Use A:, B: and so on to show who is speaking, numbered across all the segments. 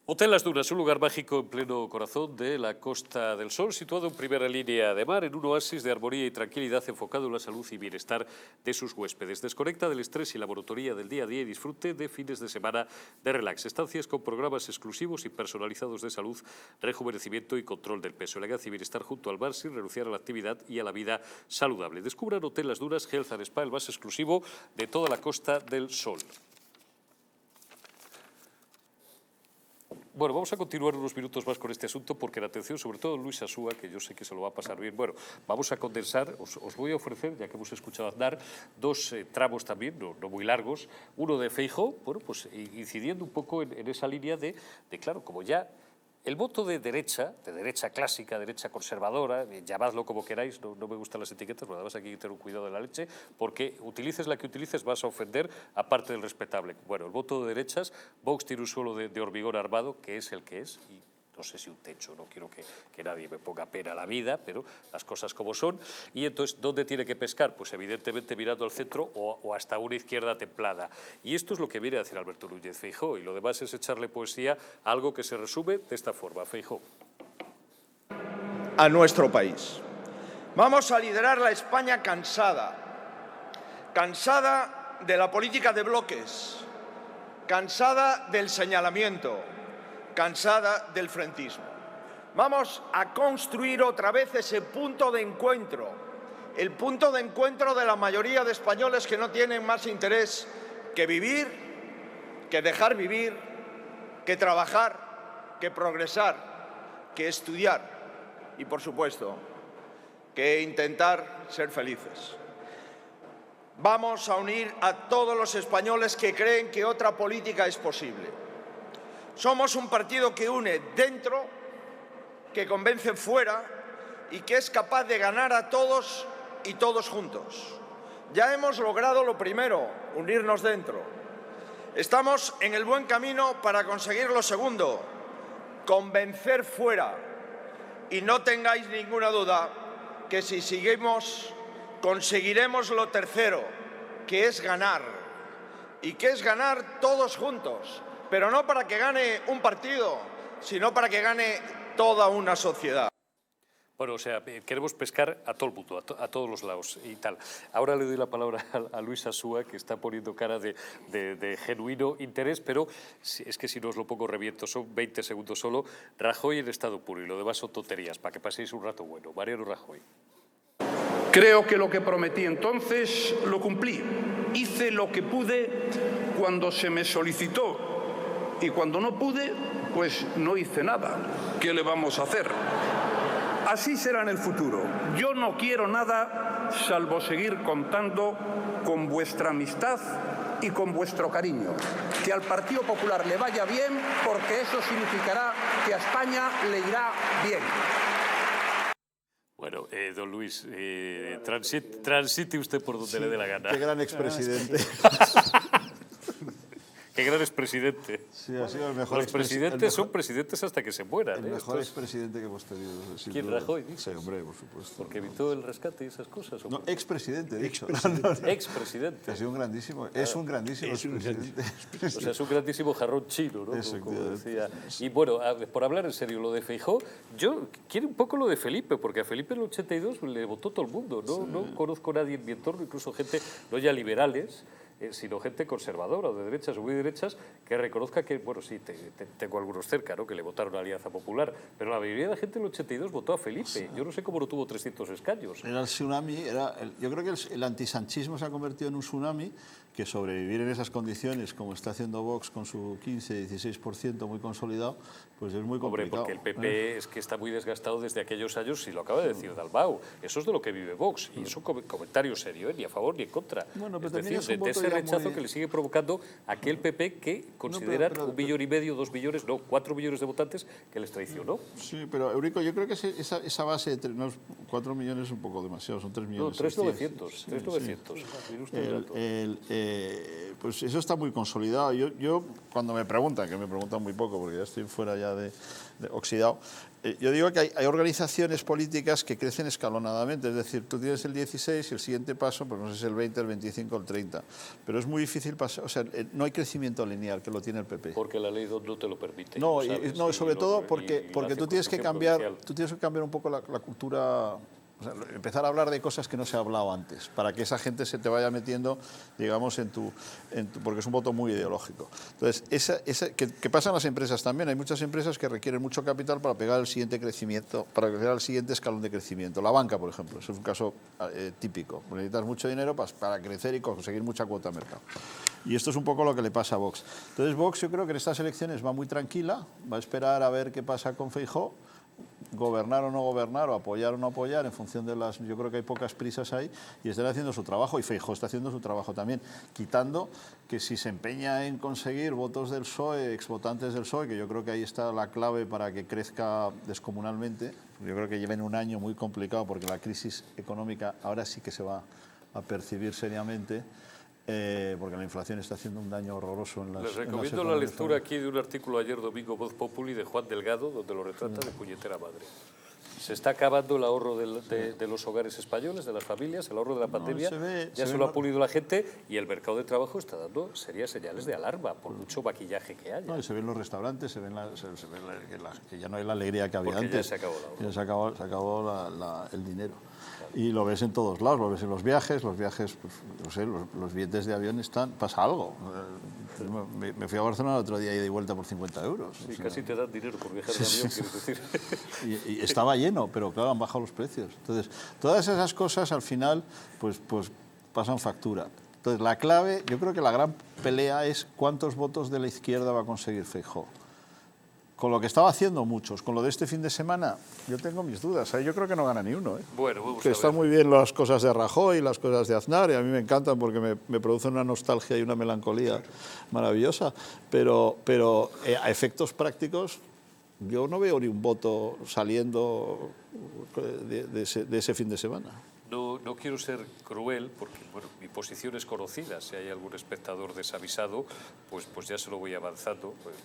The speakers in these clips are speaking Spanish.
A: Hotel Las Dunas, un lugar mágico en pleno corazón de la Costa del Sol, situado en primera línea de mar, en un oasis de armonía y tranquilidad enfocado en la salud y bienestar de sus huéspedes. Desconecta del estrés y la monotonía del día a día y disfrute de fines de semana de relax. Estancias con programas exclusivos y personalizados de salud, rejuvenecimiento y control del peso. Elegancia y bienestar junto al mar sin renunciar a la actividad y a la vida saludable. Descubran Hotel Las Dunas Health and Spa, el más exclusivo de toda la Costa del Sol. Bueno, vamos a continuar unos minutos más con este asunto porque la atención, sobre todo Luis Asúa, que yo sé que se lo va a pasar bien. Bueno, vamos a condensar, os voy a ofrecer, ya que hemos escuchado a Aznar, dos tramos también, no muy largos. Uno de Feijóo, bueno, pues incidiendo un poco en esa línea de, claro, como ya el voto de derecha clásica, derecha conservadora, llamadlo como queráis, no me gustan las etiquetas, pero además aquí hay que tener un cuidado de la leche, porque utilices la que utilices vas a ofender a parte del respetable. Bueno, el voto de derechas, Vox tiene un suelo de hormigón armado, que es el que es, y no sé si un techo, no quiero que nadie me ponga pena a la vida, pero las cosas como son. Y entonces, ¿dónde tiene que pescar? Pues evidentemente mirando al centro o hasta una izquierda templada. Y esto es lo que viene a decir Alberto Núñez Feijóo, y lo demás es echarle poesía a algo que se resume de esta forma. Feijóo.
B: A nuestro país. Vamos a liderar la España cansada de la política de bloques, cansada del señalamiento, cansada del frentismo. Vamos a construir otra vez ese punto de encuentro, el punto de encuentro de la mayoría de españoles que no tienen más interés que vivir, que dejar vivir, que trabajar, que progresar, que estudiar y, por supuesto, que intentar ser felices. Vamos a unir a todos los españoles que creen que otra política es posible. Somos un partido que une dentro, que convence fuera y que es capaz de ganar a todos y todos juntos. Ya hemos logrado lo primero, unirnos dentro. Estamos en el buen camino para conseguir lo segundo, convencer fuera. Y no tengáis ninguna duda que si seguimos, conseguiremos lo tercero, que es ganar. Y que es ganar todos juntos. Pero no para que gane un partido, sino para que gane toda una sociedad.
A: Bueno, o sea, queremos pescar a todo el mundo, a todos los lados y tal. Ahora le doy la palabra a Luis Asúa, que está poniendo cara de genuino interés, pero es que si no os lo pongo reviento, son 20 segundos solo. Rajoy en estado puro y lo demás son tonterías, para que paséis un rato bueno. Mariano Rajoy.
C: Creo que lo que prometí entonces lo cumplí. Hice lo que pude cuando se me solicitó. Y cuando no pude, pues no hice nada. ¿Qué le vamos a hacer? Así será en el futuro. Yo no quiero nada salvo seguir contando con vuestra amistad y con vuestro cariño. Que al Partido Popular le vaya bien, porque eso significará que a España le irá bien.
A: Bueno, don Luis, transite usted por donde le dé la gana.
D: Qué gran expresidente.
A: Qué gran expresidente.
D: Sí, ha sido el mejor.
A: Los presidentes son presidentes hasta que se mueran.
D: El mejor expresidente que hemos tenido.
A: ¿Quién, Rajoy?
D: Sí, hombre, por supuesto.
A: ¿Porque evitó el rescate y esas cosas?
D: No, expresidente, he dicho.
A: Expresidente.
D: Ha sido un grandísimo, es un grandísimo expresidente.
A: O sea, es un grandísimo jarrón chino, ¿no? Como decía. Y bueno, por hablar en serio, lo de Feijóo, yo quiero un poco lo de Felipe, porque a Felipe en el 82 le votó todo el mundo. No conozco a nadie en mi entorno, incluso gente, no ya liberales, sino gente conservadora o de derechas o muy derechas que reconozca que, bueno, sí, tengo algunos cerca, ¿no?, que le votaron a Alianza Popular, pero la mayoría de la gente en el 82 votó a Felipe. Sí. Yo no sé cómo no tuvo 300 escaños.
D: Era el tsunami, yo creo que el antisanchismo se ha convertido en un tsunami que sobrevivir en esas condiciones, como está haciendo Vox con su 15-16% muy consolidado, pues es muy complicado.
A: Hombre, porque el PP es que está muy desgastado desde aquellos años, y lo acaba de decir Dalmau. Eso es de lo que vive Vox, y es un comentario serio, ni a favor ni en contra.
D: Bueno, pero
A: es decir, de ese rechazo que le sigue provocando aquel PP que consideran 1,5 millones, 2 millones, no, 4 millones de votantes que les traicionó.
D: Sí, pero Eurico, yo creo que esa base de 4 millones es un poco demasiado, son 3 millones.
A: No, 3.900. 3.900.
D: pues eso está muy consolidado. Yo cuando me preguntan, que me preguntan muy poco, porque ya estoy fuera ya de oxidado, yo digo que hay organizaciones políticas que crecen escalonadamente, es decir, tú tienes el 16 y el siguiente paso, pues no sé si es el 20, el 25 o el 30, pero es muy difícil pasar, o sea, no hay crecimiento lineal, que lo tiene el PP.
A: Porque la ley no te lo permite.
D: No,
A: ¿sabes?
D: no, sobre todo porque tú tienes que cambiar,
A: provincial.
D: un poco la cultura. O sea, empezar a hablar de cosas que no se ha hablado antes, para que esa gente se te vaya metiendo, digamos, porque es un voto muy ideológico. Entonces, ¿qué pasa en las empresas también? Hay muchas empresas que requieren mucho capital para pegar el siguiente crecimiento, para pegar el siguiente escalón de crecimiento. La banca, por ejemplo, eso es un caso típico. Necesitas mucho dinero para crecer y conseguir mucha cuota de mercado. Y esto es un poco lo que le pasa a Vox. Entonces, Vox yo creo que en estas elecciones va muy tranquila, va a esperar a ver qué pasa con Feijóo, gobernar o no gobernar, o apoyar o no apoyar, en función de las... Yo creo que hay pocas prisas ahí, y están haciendo su trabajo, y Feijóo está haciendo su trabajo también, quitando que si se empeña en conseguir votos del PSOE, exvotantes del PSOE, que yo creo que ahí está la clave para que crezca descomunalmente. Yo creo que lleven un año muy complicado, porque la crisis económica ahora sí que se va a percibir seriamente, porque la inflación está haciendo un daño horroroso en las...
A: Les recomiendo la lectura aquí de un artículo ayer domingo Voz Populi de Juan Delgado, donde lo retrata de puñetera madre. Se está acabando el ahorro de los hogares españoles, de las familias, el ahorro de la pandemia, ya se lo ha pulido la gente, y el mercado de trabajo está dando serias señales de alarma, por mucho maquillaje que haya.
D: No, y se ven los restaurantes, se ve que ya no hay la alegría que había
A: porque
D: antes.
A: Ya se acabó la
D: ya se acabó el dinero. Y lo ves en todos lados, lo ves en los viajes, pues, no sé, los billetes de avión pasa algo. Me fui a Barcelona el otro día ida y vuelta por 50 euros.
A: Sí, casi te dan dinero por viajar en avión, quieres decir.
D: Y estaba lleno, pero claro, han bajado los precios. Entonces, todas esas cosas al final pues pasan factura. Entonces, la clave, yo creo que la gran pelea es cuántos votos de la izquierda va a conseguir Feijóo. Con lo que estaba haciendo muchos, con lo de este fin de semana, yo tengo mis dudas. Yo creo que no gana ni uno.
A: Bueno, vamos
D: que
A: a
D: están
A: ver.
D: muy bien las cosas de Rajoy y las cosas de Aznar, y a mí me encantan porque me producen una nostalgia y una melancolía maravillosa. Pero a efectos prácticos, yo no veo ni un voto saliendo de ese fin de semana.
A: No quiero ser cruel, porque bueno, mi posición es conocida. Si hay algún espectador desavisado, pues ya se lo voy avanzando. Pues,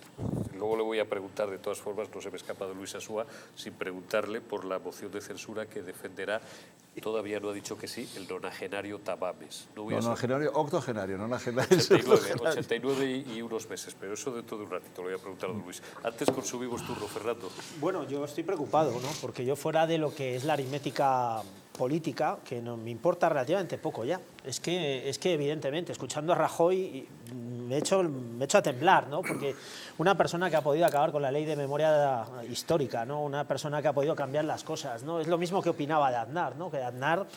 A: luego le voy a preguntar, de todas formas, no se me escapa de Luis Asúa, sin preguntarle por la moción de censura que defenderá, todavía no ha dicho que sí, el nonagenario Tamames.
D: Octogenario, nonagenario.
A: 89 y unos meses, pero eso dentro de un ratito, lo voy a preguntar a don Luis. Antes consumimos turno, Fernando.
E: Bueno, yo estoy preocupado, ¿no? Porque yo, fuera de lo que es la aritmética política, que no me importa relativamente poco ya. Es que evidentemente, escuchando a Rajoy, me he hecho a temblar, ¿no? Porque una persona que ha podido acabar con la ley de memoria histórica, ¿no? Una persona que ha podido cambiar las cosas, ¿no? Es lo mismo que opinaba de Aznar, ¿no? Que Aznar,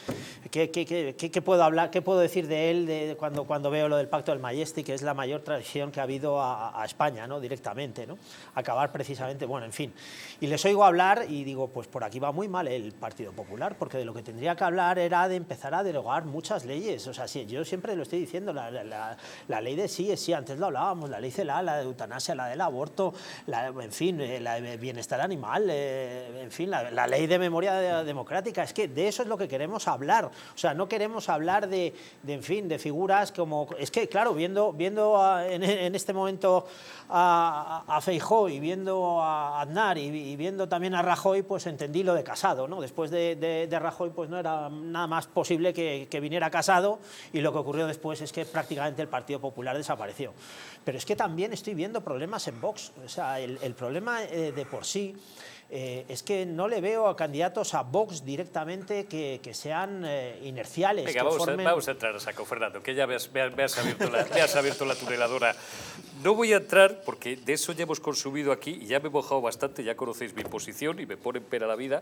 E: ¿qué puedo hablar, qué puedo decir de él cuando veo lo del Pacto del Majestic, que es la mayor traición que ha habido a España, ¿no? Directamente, ¿no? Acabar precisamente, bueno, en fin. Y les oigo hablar y digo, pues por aquí va muy mal el Partido Popular, porque de lo que tendría que hablar era de empezar a derogar muchas leyes. O sea, sí, yo siempre lo estoy diciendo, la ley de sí es sí, antes lo hablábamos, la ley CELA, la de eutanasia, la del aborto, en fin, la de bienestar animal, en fin, la ley de memoria democrática. Es que de eso es lo que queremos hablar. O sea, no queremos hablar en fin, de figuras como... Es que, claro, viendo en este momento a Feijóo y viendo a Aznar y viendo también a Rajoy, pues entendí lo de Casado, ¿no? Después de Rajoy, pues no era nada más posible que viniera Casado, y lo que ocurrió después es que prácticamente el Partido Popular desapareció. Pero es que también estoy viendo problemas en Vox. O sea, el problema de por sí es que no le veo a candidatos a Vox directamente que sean inerciales.
A: Venga, vamos a entrar a saco, Fernando, que ya me has abierto la tuneladora. No voy a entrar, porque de eso ya hemos consumido aquí y ya me he mojado bastante, ya conocéis mi posición y me ponen pena la vida,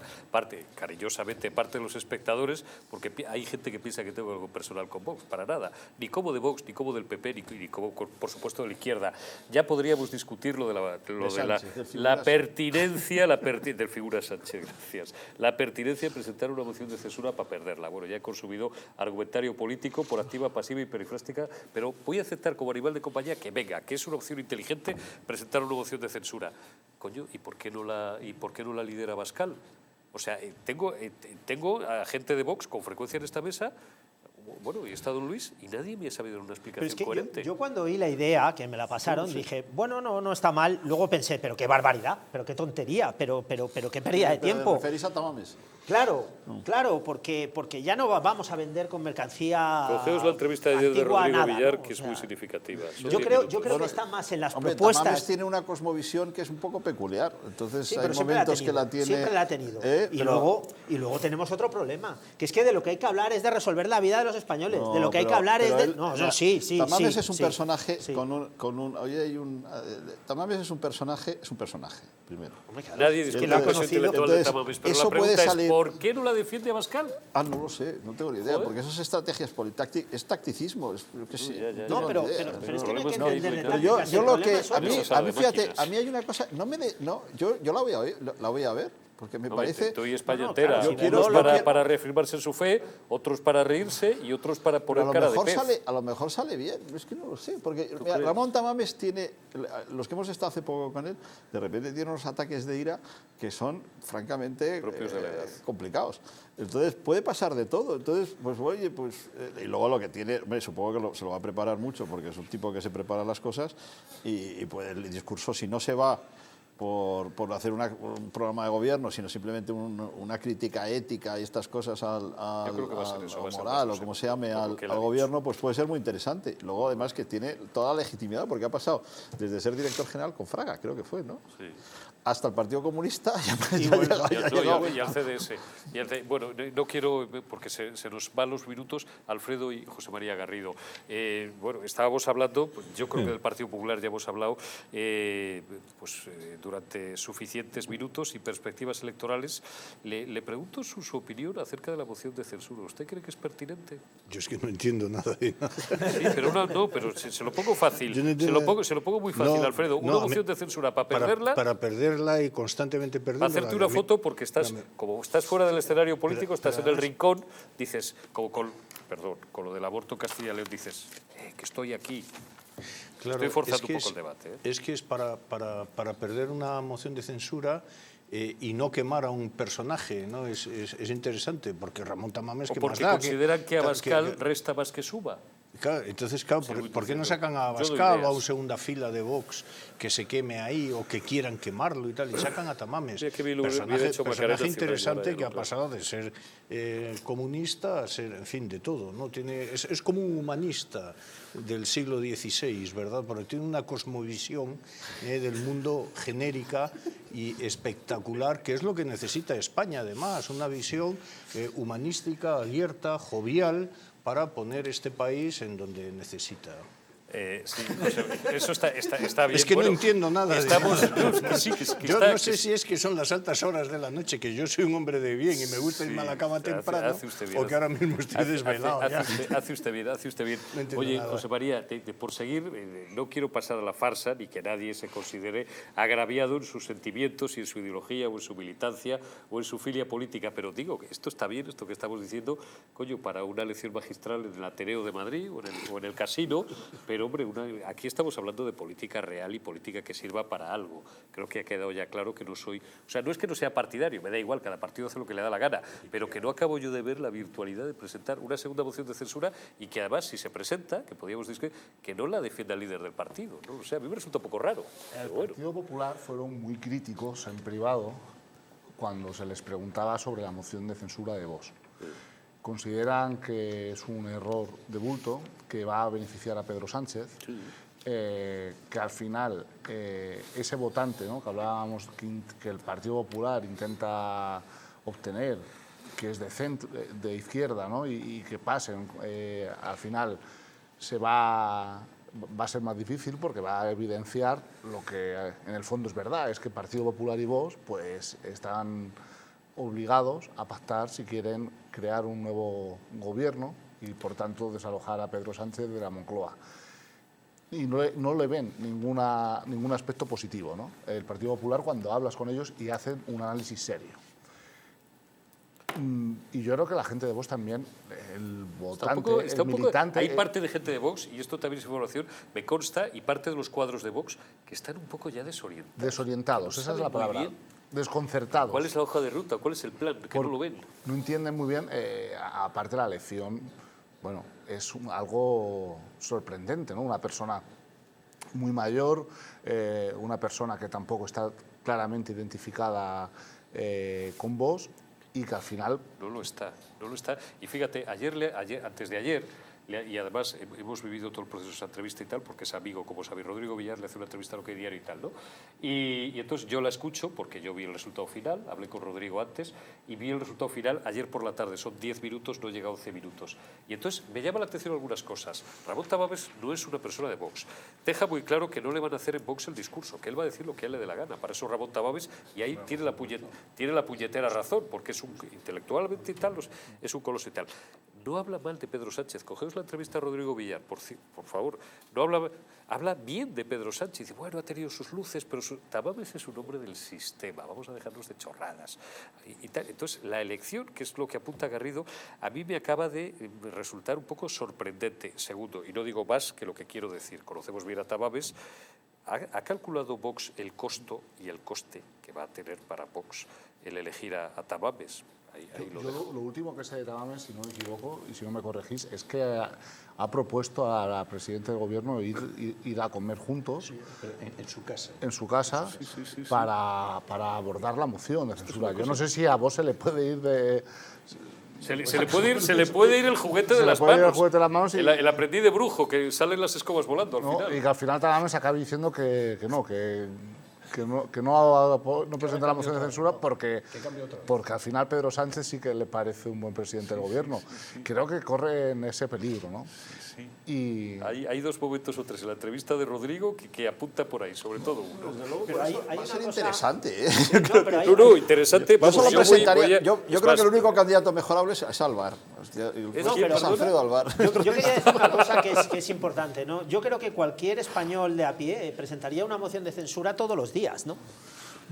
A: cariñosamente, parte de los espectadores, porque hay gente que piensa que tengo algo personal con Vox, para nada. Ni como de Vox, ni como del PP, ni como, por supuesto, de la izquierda. Ya podríamos discutir lo de la pertinencia, del figura Sánchez, gracias. La pertinencia de presentar una moción de censura para perderla. Bueno, ya he consumido argumentario político por activa, pasiva y perifrástica, pero voy a aceptar como animal de compañía que venga, que es una opción inteligente presentar una moción de censura. Coño, ¿y por qué no la lidera Abascal? O sea, tengo a gente de Vox con frecuencia en esta mesa, bueno, y está don Luis, y nadie me ha sabido dar una
E: Pero
A: explicación
E: es que
A: coherente.
E: yo cuando oí la idea, que me la pasaron, dije, bueno, no está mal. Luego pensé, pero qué barbaridad, pero qué tontería, pero qué pérdida de tiempo.
D: ¿Te referís a Tamames?
E: Claro, porque ya no vamos a vender con mercancía
A: Cogeos la entrevista de ayer de
E: antigua
A: Rodrigo
E: nada,
A: Villar,
E: ¿no?
A: que
E: O
A: es
E: sea,
A: muy significativa. Son
E: Yo
A: 10
E: creo
A: minutos.
E: que está más en las
D: Hombre,
E: propuestas.
D: Tamames tiene una cosmovisión que es un poco peculiar. Entonces
E: Sí,
D: hay
E: pero siempre la ha
D: momentos que
E: tenido,
D: la tiene.
E: siempre la ha tenido. Y
D: pero-
E: luego tenemos otro problema, que es que de lo que hay que hablar es de resolver la vida de los españoles.
D: No,
E: de lo que hay que
D: pero-
E: hablar es
D: pero
E: de.
D: él-
E: No,
D: o sea,
E: sí.
D: Tamames es un
E: sí,
D: personaje
E: sí.
D: Tamames es un personaje, primero.
E: Hombre, claro,
A: Nadie
E: es que
A: discute
E: lo ha
A: la cuestión
E: conocido.
A: intelectual de
D: Entonces,
A: Tamames, pero
D: eso
A: la
D: puede
A: pregunta es
D: salir-
A: ¿por qué no la defiende Abascal?
D: No lo sé, no tengo ni idea,
A: Joder.
D: porque eso es estrategias políticas, es tacticismo, yo qué sé,
A: ya, ya.
D: no
E: No,
D: tengo
E: pero
D: ni idea.
E: es que no hay que
A: problema es que hay
E: entender de
D: Pero yo
E: tácticas, el
D: lo que
E: problema es
D: a mí,
E: otro.
A: Eso sabe de
D: fíjate,
A: máquinas.
D: a mí hay una cosa, yo la voy a ver, porque me parece.
A: Tú y España
E: No,
A: entera.
E: claro,
A: Unos
D: yo quiero-
A: para reafirmarse en su fe, otros para reírse y otros para poner
D: Pero
A: cara de pez.
D: a lo mejor sale bien, es que no lo sé, porque mira, Ramón Tamames tiene, los que hemos estado hace poco con él, de repente tiene unos ataques de ira que son francamente
A: Propios de la edad.
D: complicados. Entonces puede pasar de todo, entonces pues oye, y luego lo que tiene, hombre, supongo que se lo va a preparar mucho, porque es un tipo que se prepara las cosas y pues el discurso, si no se va por hacer un programa de gobierno, sino simplemente una crítica ética y estas cosas al
A: creo que va a ser eso, va a ser
D: moral
A: más
D: o como
A: eso,
D: se llame
A: por lo
D: al
A: que él ha dicho.
D: gobierno, pues puede ser muy interesante. Luego, además, que tiene toda la legitimidad, porque ha pasado desde ser director general con Fraga, creo que fue, ¿no?
A: Sí.
D: Hasta el Partido Comunista,
A: Y al CDS. Bueno, no quiero, porque se nos van los minutos, Alfredo y José María Garrido. Bueno, estábamos hablando, pues, yo creo que del Partido Popular ya hemos hablado durante suficientes minutos y perspectivas electorales. Le pregunto su opinión acerca de la moción de censura. ¿Usted cree que es pertinente?
F: Yo es que no entiendo nada de nada.
A: Sí, pero pero se lo pongo fácil.
F: Yo no entiendo
A: Se lo pongo muy fácil,
F: No,
A: Alfredo. Una
F: no, a mí-
A: moción de censura para perderla.
F: Para perderla y constantemente perderla.
A: Para hacerte una foto porque como estás fuera del escenario político, estás en el rincón, dices, como con lo del aborto en Castilla y León, dices, que estoy aquí.
F: Claro,
A: Estoy forzando
F: que
A: un poco el debate.
F: Es que es para perder una moción de censura y no quemar a un personaje, ¿no? Es interesante, porque Ramón Tamames...
A: O
F: ¿qué
A: porque
F: más da?
A: consideran que Abascal
F: que-
A: resta más que suba.
F: Claro, entonces, claro,
A: Sí,
F: ¿por qué no
A: diciendo,
F: sacan a
A: yo doy
F: Abascal o a
A: ideas.
F: una segunda fila de Vox que se queme ahí o que quieran quemarlo y tal? Y sacan a Tamames.
A: Mira qué bien lo hubiera hecho Macarena
F: Personaje
A: Ciudad
F: interesante
A: Llora,
F: que ha
A: ¿no?
F: pasado de ser comunista a ser, en fin, de todo, ¿no? Es como un humanista del siglo XVI, ¿verdad? Porque tiene una cosmovisión del mundo genérica y espectacular, que es lo que necesita España, además, una visión humanística, abierta, jovial, para poner este país en donde necesita.
A: Sí, eso está bien.
F: Es que
A: Bueno,
F: no entiendo nada de
A: estamos,
F: nada.
A: no, que sí, que
F: Yo
A: está-
F: no sé si es que son las altas horas de la noche, que yo soy un hombre de bien y me gusta irme a la cama temprano,
A: hace usted bien,
F: o que ahora mismo estoy desvelado. ya.
A: Hace usted bien.
F: No entiendo
A: Oye,
F: nada.
A: José María, por seguir, no quiero pasar a la farsa ni que nadie se considere agraviado en sus sentimientos y en su ideología o en su militancia o en su filia política, pero digo que esto está bien, esto que estamos diciendo, coño, para una lección magistral en el Ateneo de Madrid o en el Casino, pero hombre, aquí estamos hablando de política real y política que sirva para algo. Creo que ha quedado ya claro que no soy... O sea, no es que no sea partidario, me da igual, cada partido hace lo que le da la gana, pero que no acabo yo de ver la virtualidad de presentar una segunda moción de censura y que además, si se presenta, que podríamos decir que no la defienda el líder del partido, ¿no? O sea, a mí me resulta un poco raro.
G: El
A: Pero bueno.
G: Partido Popular fueron muy críticos en privado cuando se les preguntaba sobre la moción de censura de Vox. Consideran que es un error de bulto, que va a beneficiar a Pedro Sánchez, que al final ese votante, ¿no?, que hablábamos que el Partido Popular intenta obtener, que es de izquierda, ¿no?, y que pasen, al final va a ser más difícil porque va a evidenciar lo que en el fondo es verdad, es que Partido Popular y Vox pues están obligados a pactar si quieren crear un nuevo gobierno y por tanto desalojar a Pedro Sánchez de la Moncloa. Y no le ven ningún aspecto positivo, ¿no?, el Partido Popular cuando hablas con ellos y hacen un análisis serio. Y yo creo que la gente de Vox también, el votante, el militante...
A: Hay parte de gente de Vox, y esto también es información, me consta, y parte de los cuadros de Vox, que están un poco ya desorientados.
G: Desorientados,
A: No
G: esa es
A: saben
G: la
A: muy
G: palabra.
A: bien
G: Desconcertados.
A: ¿Cuál es la hoja de ruta? ¿Cuál es el plan? Que no lo ven.
G: No entienden muy bien, aparte la lección bueno, es algo sorprendente, ¿no? Una persona muy mayor, una persona que tampoco está claramente identificada con Vox y que al final...
A: No lo está, no lo está. Y fíjate, antes de ayer, y además hemos vivido todo el proceso de esa entrevista y tal, porque es amigo, como sabéis, Rodrigo Villar le hace una entrevista a Lo que Diario y tal, ¿no? Y entonces yo la escucho porque yo vi el resultado final, hablé con Rodrigo antes y vi el resultado final ayer por la tarde, son 10 minutos, no llega a 11 minutos. Y entonces me llama la atención algunas cosas. Ramón Tamames no es una persona de Vox. Deja muy claro que no le van a hacer en Vox el discurso, que él va a decir lo que a él le dé la gana. Para eso Ramón Tamames, y ahí tiene la puñetera razón, porque es un intelectualmente y tal, es un coloso y tal. No habla mal de Pedro Sánchez. Cogeos la entrevista a Rodrigo Villar, por favor. No habla bien de Pedro Sánchez. Dice, bueno, ha tenido sus luces, pero Tamames es un hombre del sistema. Vamos a dejarnos de chorradas. Y tal. Entonces, la elección, que es lo que apunta Garrido, a mí me acaba de resultar un poco sorprendente. Segundo, y no digo más que lo que quiero decir. Conocemos bien a Tamames. ¿Ha calculado Vox el costo y el coste que va a tener para Vox el elegir a Tamames?
G: Lo último que sé de Tamames, si no me equivoco y si no me corregís, es que ha propuesto a la presidenta del gobierno ir a comer juntos en su casa para abordar la moción de censura. Yo no sé si a vos se le puede ir de...
A: Se le puede ir el juguete de las manos. El aprendiz de brujo, que salen las escobas volando al final.
G: Y que al final Tamames acaba diciendo que no presenta la moción de censura porque al final Pedro Sánchez sí que le parece un buen presidente del gobierno. Creo que corre en ese peligro, ¿no?
A: Sí.
G: Y...
A: Hay dos momentos o tres en la entrevista de Rodrigo que apunta por ahí, sobre todo uno.
E: Pero
D: va a ser interesante, ¿eh?
A: No, interesante.
D: Yo solo presentaría... Yo creo
A: más,
D: que el único candidato mejorable es Alvar. Es Alfredo Alvar.
E: Yo quería decir una cosa que es importante, ¿no? Yo creo que cualquier español de a pie presentaría una moción de censura todos los días, ¿no?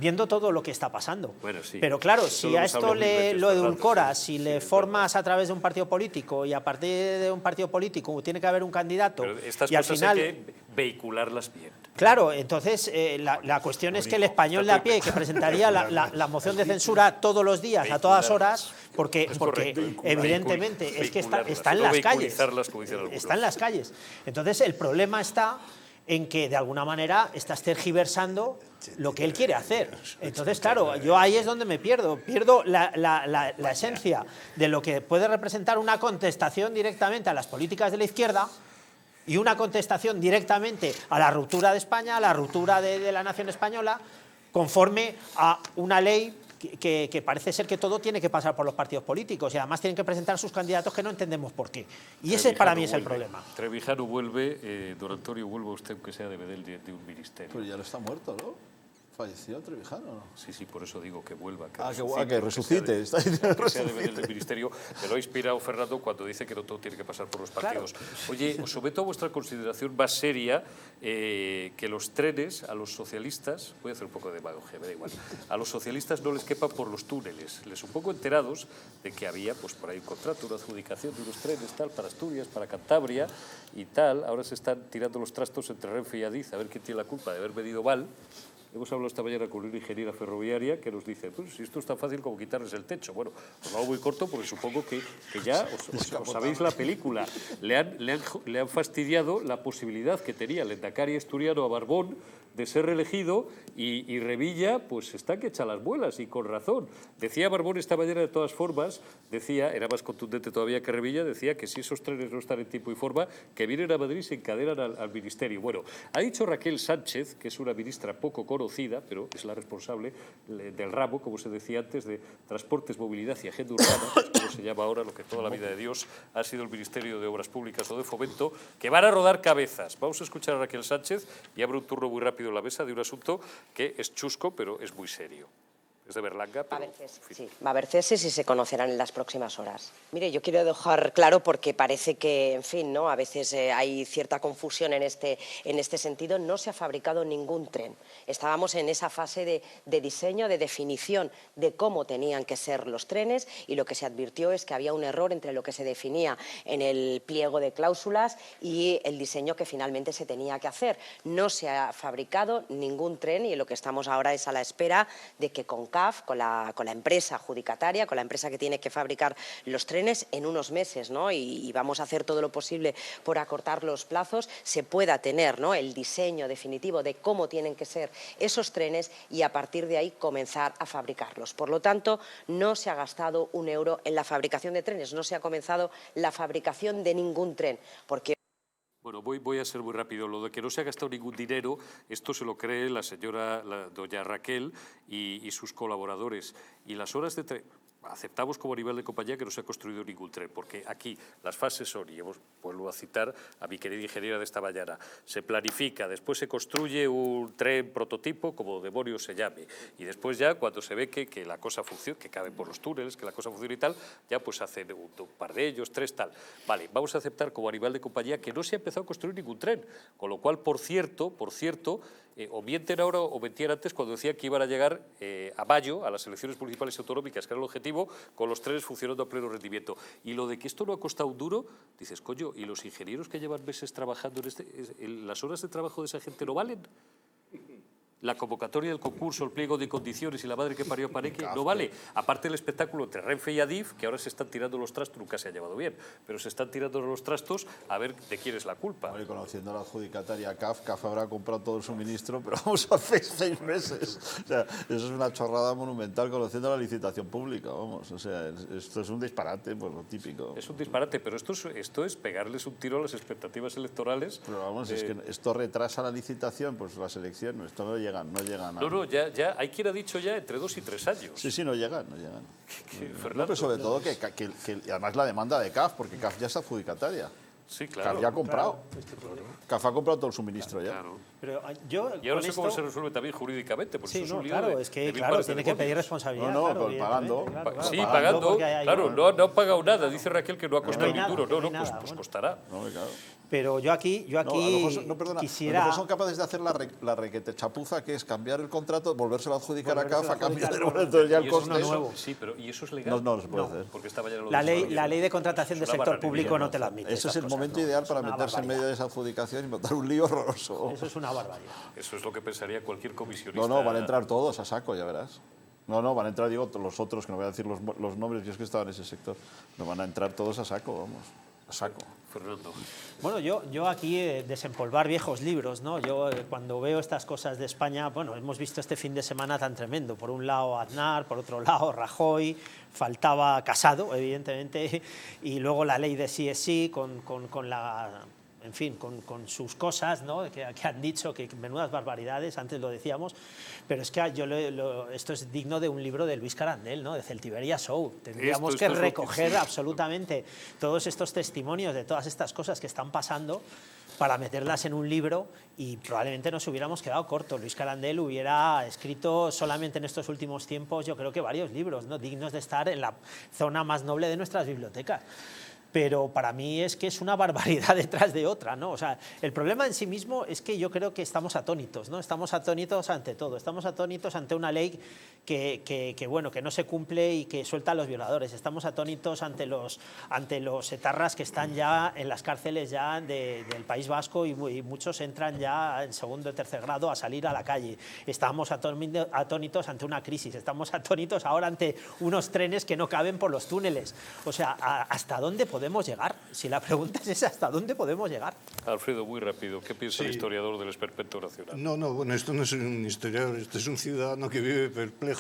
E: Viendo todo lo que está pasando.
A: Bueno, sí.
E: Pero claro,
A: Eso
E: si a esto lo
A: Fernando,
E: edulcoras,
A: sí,
E: si le formas a través de un partido político y a partir de un partido político tiene que haber un candidato
A: pero estas
E: y al
A: cosas
E: final...
A: hay que vehicularlas bien.
E: Claro, entonces la cuestión es que el español de a pie que presentaría la moción de censura todos los días, a todas horas, porque evidentemente es que está en las calles. Está en las calles. Entonces el problema está en que de alguna manera estás tergiversando lo que él quiere hacer. Entonces, claro, yo ahí es donde me pierdo la esencia de lo que puede representar una contestación directamente a las políticas de la izquierda y una contestación directamente a la ruptura de España, a la ruptura de la nación española, conforme a una ley que parece ser que todo tiene que pasar por los partidos políticos y además tienen que presentar sus candidatos que no entendemos por qué. Y ese para mí es el problema.
A: Trevijano vuelve, don Antonio, vuelva usted aunque sea de bedel de un ministerio.
D: Pero ya no está muerto, ¿no? ¿Falleció Trevijano, no?
A: Sí, por eso digo que vuelva.
D: Que resucite.
A: Que sea de bedel del ministerio. Me lo ha inspirado Fernando cuando dice que no todo tiene que pasar por los partidos. Claro. Oye, os someto a vuestra consideración más seria que los trenes a los socialistas, voy a hacer un poco de demagogia, me da igual, a los socialistas no les quepan por los túneles. Les un poco enterados de que había pues por ahí un contrato, una adjudicación de unos trenes tal para Asturias, para Cantabria y tal. Ahora se están tirando los trastos entre Renfe y Adif a ver quién tiene la culpa de haber medido mal. Hemos hablado esta mañana con una ingeniera ferroviaria que nos dice, pues si esto es tan fácil como quitarles el techo. Bueno, os lo hago muy corto porque supongo que ya os sabéis la película. Le han fastidiado la posibilidad que tenía el endacari asturiano a Barbón de ser reelegido y Revilla pues está que echa las muelas y con razón. Decía Barbón esta mañana de todas formas, era más contundente todavía que Revilla, decía que si esos trenes no están en tiempo y forma, que vienen a Madrid y se encadenan al ministerio. Bueno, ha dicho Raquel Sánchez, que es una ministra poco conocida, pero es la responsable del ramo, como se decía antes, de Transportes, Movilidad y Agenda Urbana, como se llama ahora, lo que toda la vida de Dios ha sido el Ministerio de Obras Públicas o de Fomento, que van a rodar cabezas. Vamos a escuchar a Raquel Sánchez y abre un turno muy rápido en la mesa de un asunto que es chusco, pero es muy serio. Es de Berlanga, pero...
H: Va a haber ceses y se conocerán en las próximas horas. Mire, yo quiero dejar claro porque parece que, en fin, ¿no? A veces hay cierta confusión en este sentido. No se ha fabricado ningún tren. Estábamos en esa fase de diseño, de definición de cómo tenían que ser los trenes y lo que se advirtió es que había un error entre lo que se definía en el pliego de cláusulas y el diseño que finalmente se tenía que hacer. No se ha fabricado ningún tren y lo que estamos ahora es a la espera de que con CAF, con la empresa adjudicataria, con la empresa que tiene que fabricar los trenes en unos meses, ¿no? Y vamos a hacer todo lo posible por acortar los plazos, se pueda tener, ¿no?, el diseño definitivo de cómo tienen que ser esos trenes y a partir de ahí comenzar a fabricarlos. Por lo tanto, no se ha gastado un euro en la fabricación de trenes, no se ha comenzado la fabricación de ningún tren, porque...
A: Bueno, voy a ser muy rápido. Lo de que no se ha gastado ningún dinero, esto se lo cree la señora doña Raquel y sus colaboradores. Y las horas de tren... Aceptamos como nivel de compañía que no se ha construido ningún tren, porque aquí las fases son, y vuelvo a citar a mi querida ingeniera de esta mañana, se planifica, después se construye un tren prototipo, como demonios se llame, y después ya cuando se ve que la cosa funciona, que cabe por los túneles, que la cosa funciona y tal, ya pues hacen un par de ellos, 3 tal. Vale, vamos a aceptar como animal de compañía que no se ha empezado a construir ningún tren, con lo cual, por cierto, o mienten ahora o mentían antes cuando decían que iban a llegar a mayo a las elecciones municipales y autonómicas, que era el objetivo, con los trenes funcionando a pleno rendimiento. Y lo de que esto no ha costado un duro, dices, coño, ¿y los ingenieros que llevan meses trabajando las horas de trabajo de esa gente no valen? La convocatoria del concurso, el pliego de condiciones y la madre que parió Paneque no vale. Aparte del espectáculo entre Renfe y Adif, que ahora se están tirando los trastos, nunca se ha llevado bien, pero se están tirando los trastos a ver de quién es la culpa.
D: Bueno, y conociendo a la adjudicataria CAF habrá comprado todo el suministro, pero vamos, hace 6 meses. O sea, eso es una chorrada monumental conociendo la licitación pública, vamos. O sea, esto es un disparate, pues lo típico.
A: Es un disparate, pero esto es pegarles un tiro a las expectativas electorales.
D: Pero vamos, es que esto retrasa la licitación, pues las elecciones, esto no llegan a...
A: No, ya, hay quien ha dicho ya entre 2 y 3 años.
D: Sí, no llegan.
A: Fernando,
D: pero sobre todo que además la demanda de CAF, porque CAF ya es adjudicataria.
A: Sí, claro.
D: CAF ya ha comprado. CAF ha comprado todo el suministro ya.
A: Claro.
E: Pero
A: y ahora sé cómo se resuelve también jurídicamente, porque
E: sí,
A: eso es un lío
E: claro,
A: de,
E: es que
A: claro,
E: tiene que pedir responsabilidad.
D: No,
E: claro,
D: pues pagando.
A: Sí, pagando. Claro, no ha pagado nada. Dice Raquel que no ha costado ni duro. Pues costará.
D: No, claro.
E: Pero yo aquí quisiera...
D: A lo mejor son capaces de hacer la requete chapuza, que es cambiar el contrato, volvérselo a adjudicar a CAF, a cambiar entonces ya el coste.
A: Sí, pero ¿y eso es legal?
D: No se puede hacer.
A: Porque esta mañana
E: la ley de contratación del sector público no te la admite.
D: Ese es el momento ideal para meterse en medio de esa adjudicación y montar un lío horroroso.
E: Eso es una barbaridad.
A: Eso es lo que pensaría cualquier comisionista.
D: No, van a entrar todos a saco, ya verás. No, van a entrar, digo, los otros, que no voy a decir los nombres, yo es que estaba en ese sector. No van a entrar todos a saco, vamos. A saco.
A: Fernando.
E: Bueno, yo aquí desempolvar viejos libros, ¿no? Yo cuando veo estas cosas de España, bueno, hemos visto este fin de semana tan tremendo. Por un lado Aznar, por otro lado Rajoy, faltaba Casado, evidentemente, y luego la ley de sí es sí, con la... En fin, con sus cosas, ¿no?, que han dicho, que menudas barbaridades, antes lo decíamos, pero es que esto es digno de un libro de Luis Carandel, ¿no?, de Celtiberia Show. Tendríamos que recoger absolutamente todos estos testimonios de todas estas cosas que están pasando para meterlas en un libro y probablemente nos hubiéramos quedado cortos. Luis Carandel hubiera escrito solamente en estos últimos tiempos, yo creo que varios libros, ¿no?, dignos de estar en la zona más noble de nuestras bibliotecas. Pero para mí es que es una barbaridad detrás de otra, ¿no? O sea, el problema en sí mismo es que yo creo que estamos atónitos, ¿no? Estamos atónitos ante todo, estamos atónitos ante una ley que no se cumple y que suelta a los violadores, estamos atónitos ante los etarras que están ya en las cárceles ya del País Vasco y muchos entran ya en segundo y tercer grado a salir a la calle, estamos atónitos ante una crisis, estamos atónitos ahora ante unos trenes que no caben por los túneles, o sea, ¿hasta dónde podemos llegar? Si la pregunta es esa, ¿hasta dónde podemos llegar?
A: Alfredo, muy rápido, ¿qué piensa el historiador del Esperpento Nacional?
F: No, bueno, esto no es un historiador, esto es un ciudadano que vive perplejo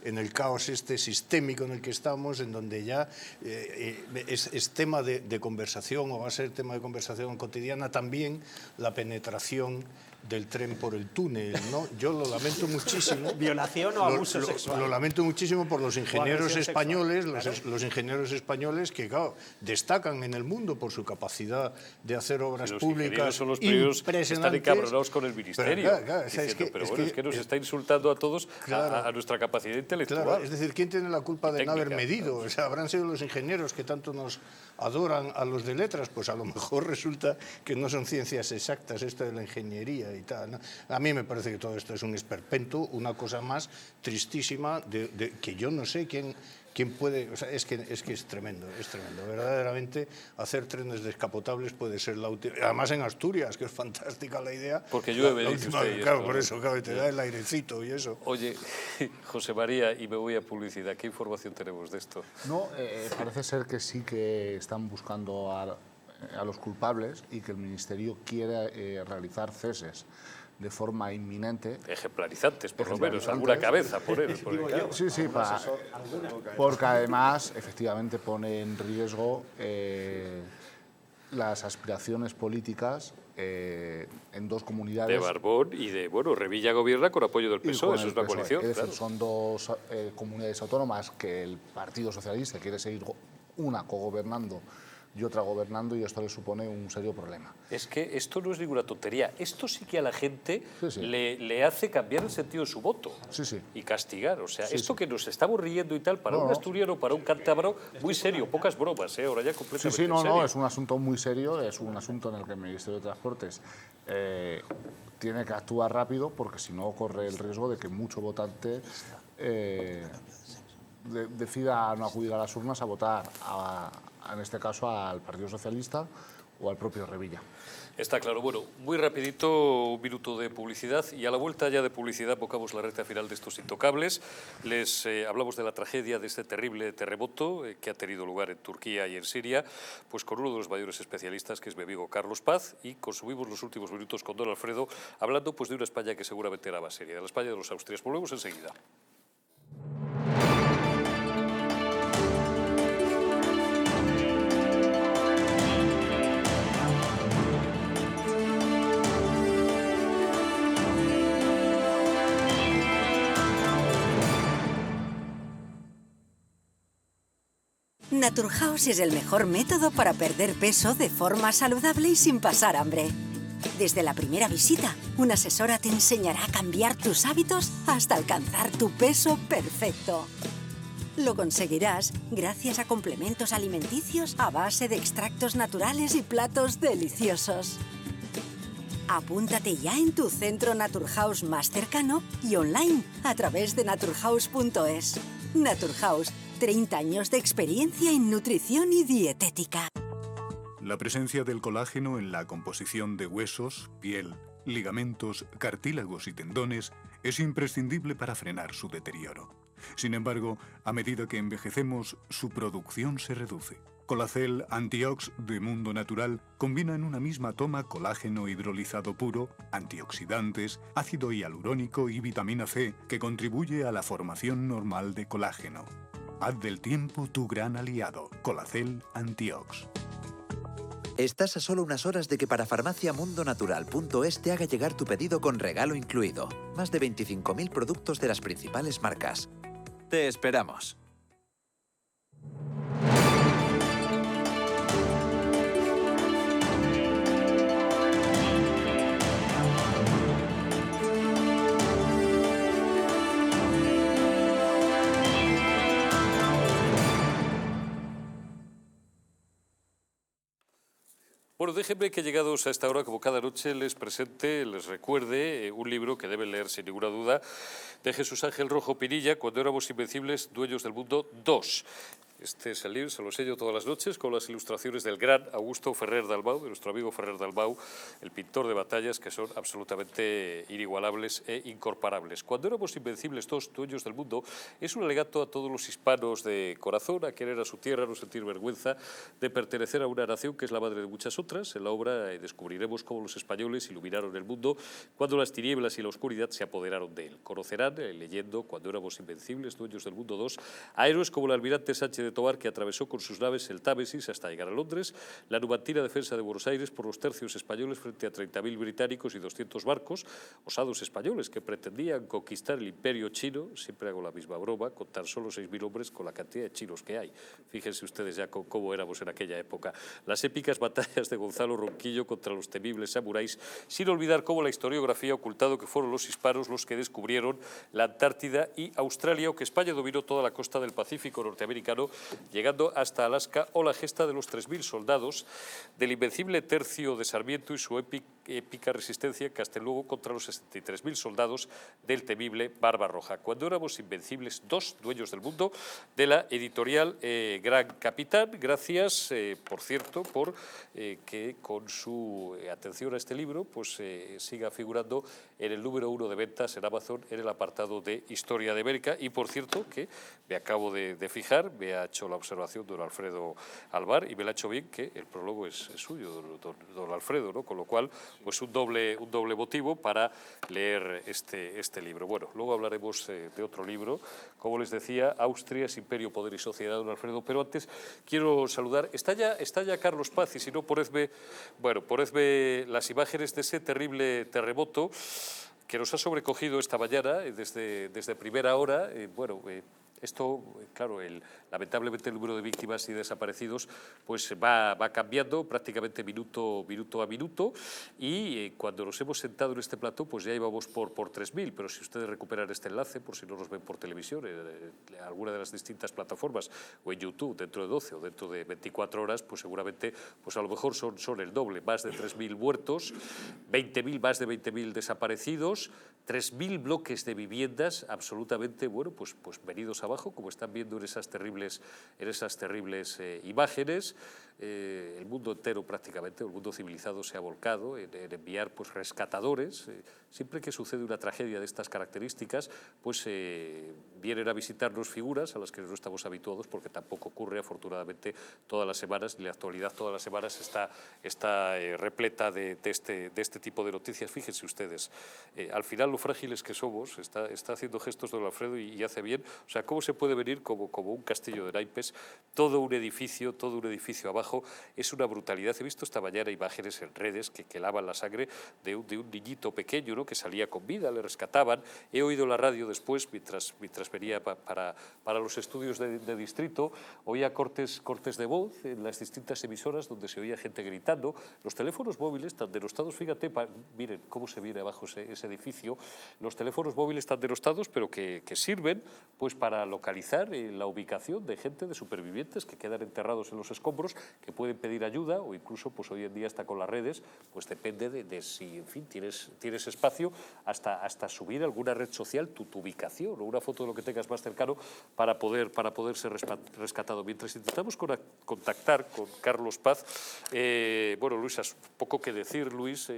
F: en el caos sistémico en el que estamos, en donde ya es tema de conversación, o va a ser tema de conversación cotidiana también la penetración del tren por el túnel, ¿no? Yo lo lamento muchísimo.
E: Violación o abuso sexual.
F: Lo lamento muchísimo por los ingenieros españoles, los ingenieros españoles que, claro, destacan en el mundo por su capacidad de hacer obras públicas
A: son los primeros
F: impresionantes.
A: Están encabronados con el ministerio.
F: Es
A: que nos está insultando a todos, a nuestra capacidad intelectual.
F: Claro, es decir, ¿quién tiene la culpa de no haber medido?
A: Claro.
F: O sea, ¿habrán sido los ingenieros que tanto nos adoran a los de letras? Pues a lo mejor resulta que no son ciencias exactas esto de la ingeniería. María y tal, ¿no? A mí me parece que todo esto es un esperpento, una cosa más tristísima que yo no sé quién puede... O sea, es que es tremendo, Verdaderamente, hacer trenes descapotables puede ser la última... Además en Asturias, que es fantástica la idea.
A: Porque llueve,
F: la
A: dice
F: última,
A: usted.
F: claro, por eso, claro, te da el airecito y eso.
A: Oye, José María, y me voy a publicidad. ¿Qué información tenemos de esto?
G: No, parece ser que sí que están buscando a los culpables y que el Ministerio quiere realizar ceses de forma inminente.
A: Ejemplarizantes, por lo menos, alguna cabeza poner. Claro.
G: Sí, porque además, efectivamente, pone en riesgo las aspiraciones políticas en dos comunidades.
A: De Barbón y de, Revilla gobierna con apoyo del PSOE, eso es una coalición.
G: Es decir,
A: claro.
G: son dos comunidades autónomas que el Partido Socialista quiere seguir una cogobernando y otra gobernando, y esto le supone un serio problema.
A: Es que esto no es ninguna tontería. Esto sí que a la gente
G: Sí.
A: Le hace cambiar el sentido de su voto
G: Sí.
A: y castigar. O sea, esto que nos estamos riendo y tal, para un asturiano, para un cántabro, muy serio, pocas bromas, ahora ya completamente en serio.
G: Es un asunto muy serio, es un asunto en el que el Ministerio de Transportes tiene que actuar rápido, porque si no corre el riesgo de que mucho votante decida no acudir a las urnas a votar, en este caso, al Partido Socialista o al propio Revilla.
A: Está claro. Bueno, muy rapidito, un minuto de publicidad, y a la vuelta ya de publicidad bocamos la recta final de estos intocables. Les hablamos de la tragedia de este terrible terremoto que ha tenido lugar en Turquía y en Siria, pues con uno de los mayores especialistas, que es mi amigo Carlos Paz, y consumimos los últimos minutos con don Alfredo, hablando pues de una España que seguramente era más seria, de la España de los Austrias. Volvemos enseguida.
I: Naturhaus es el mejor método para perder peso de forma saludable y sin pasar hambre. Desde la primera visita, una asesora te enseñará a cambiar tus hábitos hasta alcanzar tu peso perfecto. Lo conseguirás gracias a complementos alimenticios a base de extractos naturales y platos deliciosos. Apúntate ya en tu centro Naturhaus más cercano y online a través de naturhaus.es. Naturhaus, 30 años de experiencia en nutrición y dietética.
J: La presencia del colágeno en la composición de huesos, piel, ligamentos, cartílagos y tendones es imprescindible para frenar su deterioro. Sin embargo, a medida que envejecemos, su producción se reduce. Colacel Antiox de Mundo Natural combina en una misma toma colágeno hidrolizado puro, antioxidantes, ácido hialurónico y vitamina C, que contribuye a la formación normal de colágeno. Haz del tiempo tu gran aliado. Colacel Antiox.
K: Estás a solo unas horas de que para farmaciamundonatural.es te haga llegar tu pedido con regalo incluido. Más de 25.000 productos de las principales marcas. Te esperamos.
A: Bueno, déjenme que llegados a esta hora, como cada noche, les presente, les recuerde un libro que deben leer sin ninguna duda, de Jesús Ángel Rojo Pinilla, Cuando éramos invencibles, dueños del mundo 2. Este es el libro, se lo sello todas las noches, con las ilustraciones del gran Augusto Ferrer Dalmau, de nuestro amigo Ferrer Dalmau, el pintor de batallas, que son absolutamente inigualables e incomparables. Cuando éramos invencibles, todos dueños del mundo, es un alegato a todos los hispanos de corazón, a querer a su tierra, no sentir vergüenza de pertenecer a una nación que es la madre de muchas otras. En la obra descubriremos cómo los españoles iluminaron el mundo cuando las tinieblas y la oscuridad se apoderaron de él. Conocerán, leyendo Cuando éramos invencibles, dueños del mundo 2, a héroes como el almirante Sánchez de Tobar, que atravesó con sus naves el Támesis hasta llegar a Londres, la numantina defensa de Buenos Aires por los tercios españoles frente a 30.000 británicos y 200 barcos, osados españoles que pretendían conquistar el imperio chino. Siempre hago la misma broma, con tan solo 6.000 hombres con la cantidad de chinos que hay. Fíjense ustedes ya cómo éramos en aquella época. Las épicas batallas de Gonzalo Ronquillo contra los temibles samuráis, sin olvidar cómo la historiografía ha ocultado que fueron los hispanos los que descubrieron la Antártida y Australia, o que España dominó toda la costa del Pacífico norteamericano llegando hasta Alaska, o la gesta de los 3.000 soldados del invencible tercio de Sarmiento y su épica resistencia, que hasta luego contra los 63.000 soldados del temible Barbarroja. Cuando éramos invencibles, dos dueños del mundo, de la editorial Gran Capitán. Gracias, por cierto, por que con su atención a este libro pues siga figurando en el número 1 de ventas en Amazon en el apartado de Historia de América. Y por cierto, que me acabo de fijar, me ha hecho la observación don Alfredo Alvar y me la ha hecho bien que el prólogo es suyo, don Alfredo, ¿no? Con lo cual, pues un doble motivo para leer este libro. Bueno, luego hablaremos de otro libro, como les decía, Austria es Imperio, Poder y Sociedad, don Alfredo, pero antes quiero saludar, está ya Carlos Paz, y si no, ponedme las imágenes de ese terrible terremoto que nos ha sobrecogido esta mañana desde primera hora. Esto, claro, lamentablemente el número de víctimas y desaparecidos pues va cambiando prácticamente minuto a minuto, y cuando nos hemos sentado en este plató pues ya íbamos por 3.000, pero si ustedes recuperan este enlace, por si no nos ven por televisión, en alguna de las distintas plataformas o en YouTube dentro de 12 o dentro de 24 horas, pues seguramente pues a lo mejor son el doble, más de 3.000 muertos, más de 20.000 desaparecidos, 3.000 bloques de viviendas absolutamente, pues venidos abajo, como están viendo en esas terribles imágenes. El mundo entero prácticamente, el mundo civilizado se ha volcado en enviar pues rescatadores. Siempre que sucede una tragedia de estas características, pues vienen a visitarnos figuras a las que no estamos habituados, porque tampoco ocurre afortunadamente todas las semanas, y la actualidad todas las semanas está repleta de este tipo de noticias. Fíjense ustedes, al final lo frágiles que somos, está haciendo gestos don Alfredo y hace bien. O sea, ¿cómo se puede venir como un castillo de naipes todo un edificio abajo? Es una brutalidad. He visto esta mañana imágenes en redes que lavan la sangre de un niñito pequeño, ¿no?, que salía con vida, le rescataban. He oído la radio después, mientras venía para los estudios de distrito, oía cortes de voz en las distintas emisoras donde se oía gente gritando. Los teléfonos móviles tan denostados, fíjate, miren cómo se viene abajo ese edificio, los teléfonos móviles tan denostados, pero que sirven pues para localizar la ubicación de gente, de supervivientes que quedan enterrados en los escombros, que pueden pedir ayuda, o incluso pues hoy en día está con las redes, pues depende de si, en fin, tienes espacio hasta subir alguna red social tu ubicación o una foto de lo que tengas más cercano para poder ser rescatado. Mientras intentamos contactar con Carlos Paz, Luis, has poco que decir, Luis,